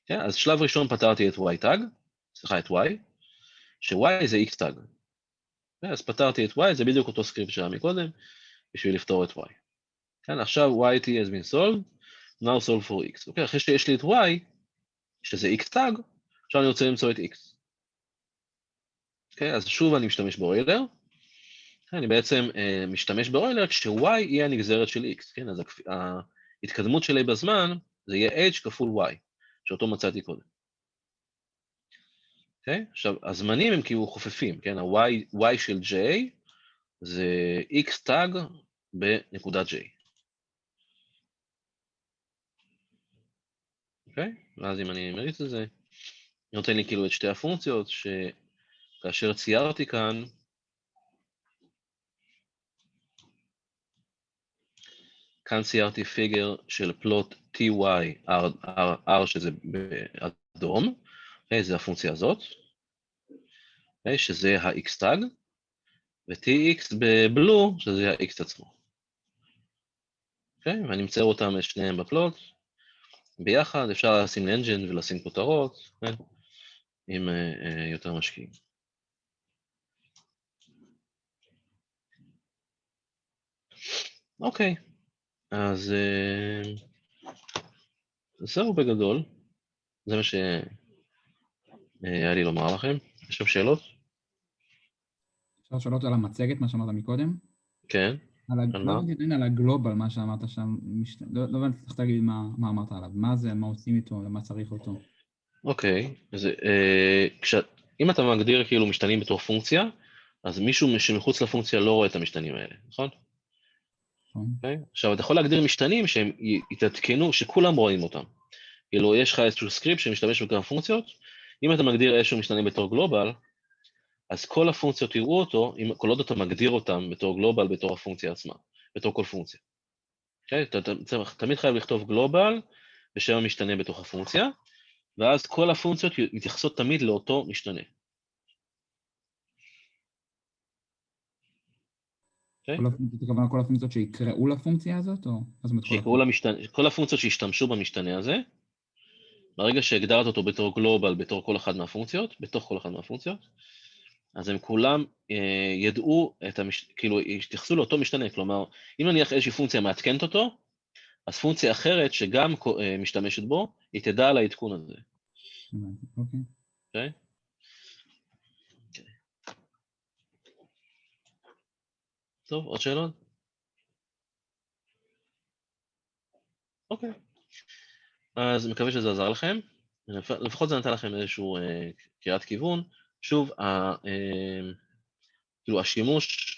אז שלב ראשון פתרתי את y תג, סליחה את y, ש-y זה x תג. אז פתרתי את y, זה בדיוק אותו סקריפט שהיה מקודם, בשביל לפתור את y. עכשיו y has been solved, now solve for x. אוקיי, אחרי שיש לי את y, שזה x תג, עכשיו אני רוצה למצוא את x. אוקיי, אז שוב אני משתמש באוילר. אני בעצם משתמש באוילר כש-y יהיה הנגזרת של x. כן, אז ההתקדמות שלי בזמן, זה יהיה h כפול y, שאותו מצאתי קודם. אוקיי, עכשיו, הזמנים הם כאילו חופפים, כן, ה-y של j זה x תג בנקודת j. אוקיי? ואז אם אני מריץ את זה, נותן לי כאילו את שתי הפונקציות, שכאשר ציירתי כאן, ציירתי פיגר של פלוט ty, r שזה באדום, אוקיי? זה הפונקציה הזאת, אוקיי? שזה ה-x תג, ו-tx בבלו, שזה ה-x עצמו. אוקיי? ואני מצייר אותם את שניהם בפלוט, ביחד אפשר לשים לאנג'ן ולשים כותרות, כן? עם יותר משקיעים. אוקיי, אז זהו בגדול, זה מה שהיה לי לומר לכם. יש שם שאלות? אפשר שאלות על המצגת, מה שאמרת מקודם? כן. לא הבנתי על הגלובל, מה שאמרת שם, לא הבנתי, צריך להגיד מה אמרת עליו, מה זה, מה עושים איתו, למה צריך אותו. אוקיי, אז אם אתה מגדיר כאילו משתנים בתור פונקציה, אז מישהו שמחוץ לפונקציה לא רואה את המשתנים האלה, נכון? אוקיי? עכשיו, אתה יכול להגדיר משתנים שהם יתעדכנו, שכולם רואים אותם. כאילו, יש לך איזשהו סקריפט שמשתמש בכמה פונקציות, אם אתה מגדיר איזשהו משתנה בתור גלובל, אז כל הפונקציות יראו אותו, כל עוד אתה מגדיר אותם בתור גלובל, בתור הפונקציה עצמה, בתור כל פונקציה. Okay? אתה תמיד חייב לכתוב גלובל בשם המשתנה בתוך הפונקציה, ואז כל הפונקציות מתייחסות תמיד לאותו משתנה. כל הפונקציות שיקראו לפונקציה הזאת? כל הפונקציות שישתמשו במשתנה הזה, ברגע שהגדרת אותו בתור גלובל, בתור כל אחד מהפונקציות, בתוך כל אחד מהפונקציות, אז הם כולם ידעו, כאילו יתייחסו לאותו משתנה, כלומר, אם נניח איזושהי פונקציה מעדכנת אותו, אז פונקציה אחרת שגם משתמשת בו, היא תדע על העדכון הזה. אוקיי? טוב, עוד שאלות? אוקיי. אז מקווה שזה עזר לכם. לפחות זה נתן לכם איזשהו קריאת כיוון. שוב, כאילו השימוש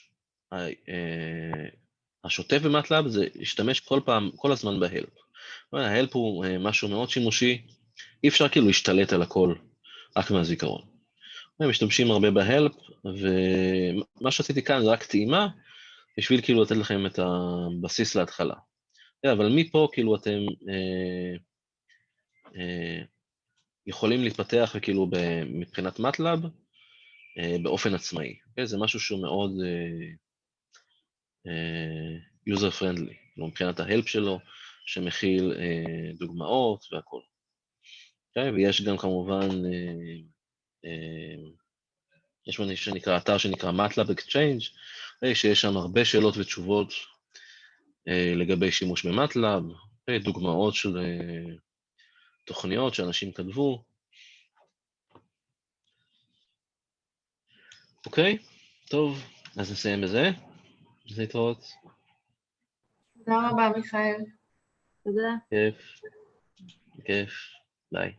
השוטף במטלאב זה להשתמש כל הזמן בהלפ. ההלפ הוא משהו מאוד שימושי, אי אפשר כאילו להשתלט על הכל רק מהזיכרון. משתמשים הרבה בהלפ, ומה שעשיתי כאן זה רק טעימה, בשביל כאילו לתת לכם את הבסיס להתחלה. אבל מפה כאילו אתם יכולים להתפתח וכאילו מבחינת מטלאב באופן עצמאי. זה משהו שהוא מאוד user friendly, מבחינת ההלפ שלו, שמכיל דוגמאות והכל. ויש גם כמובן, יש מה שנקרא, אתר שנקרא MATLAB Exchange, שיש שם הרבה שאלות ותשובות לגבי שימוש במטלאב, דוגמאות של תוכניות שאנשים כתבו. אוקיי, טוב, אז נסיים בזה. להתראות. תודה רבה, מיכאל. תודה. כיף. כיף. ביי.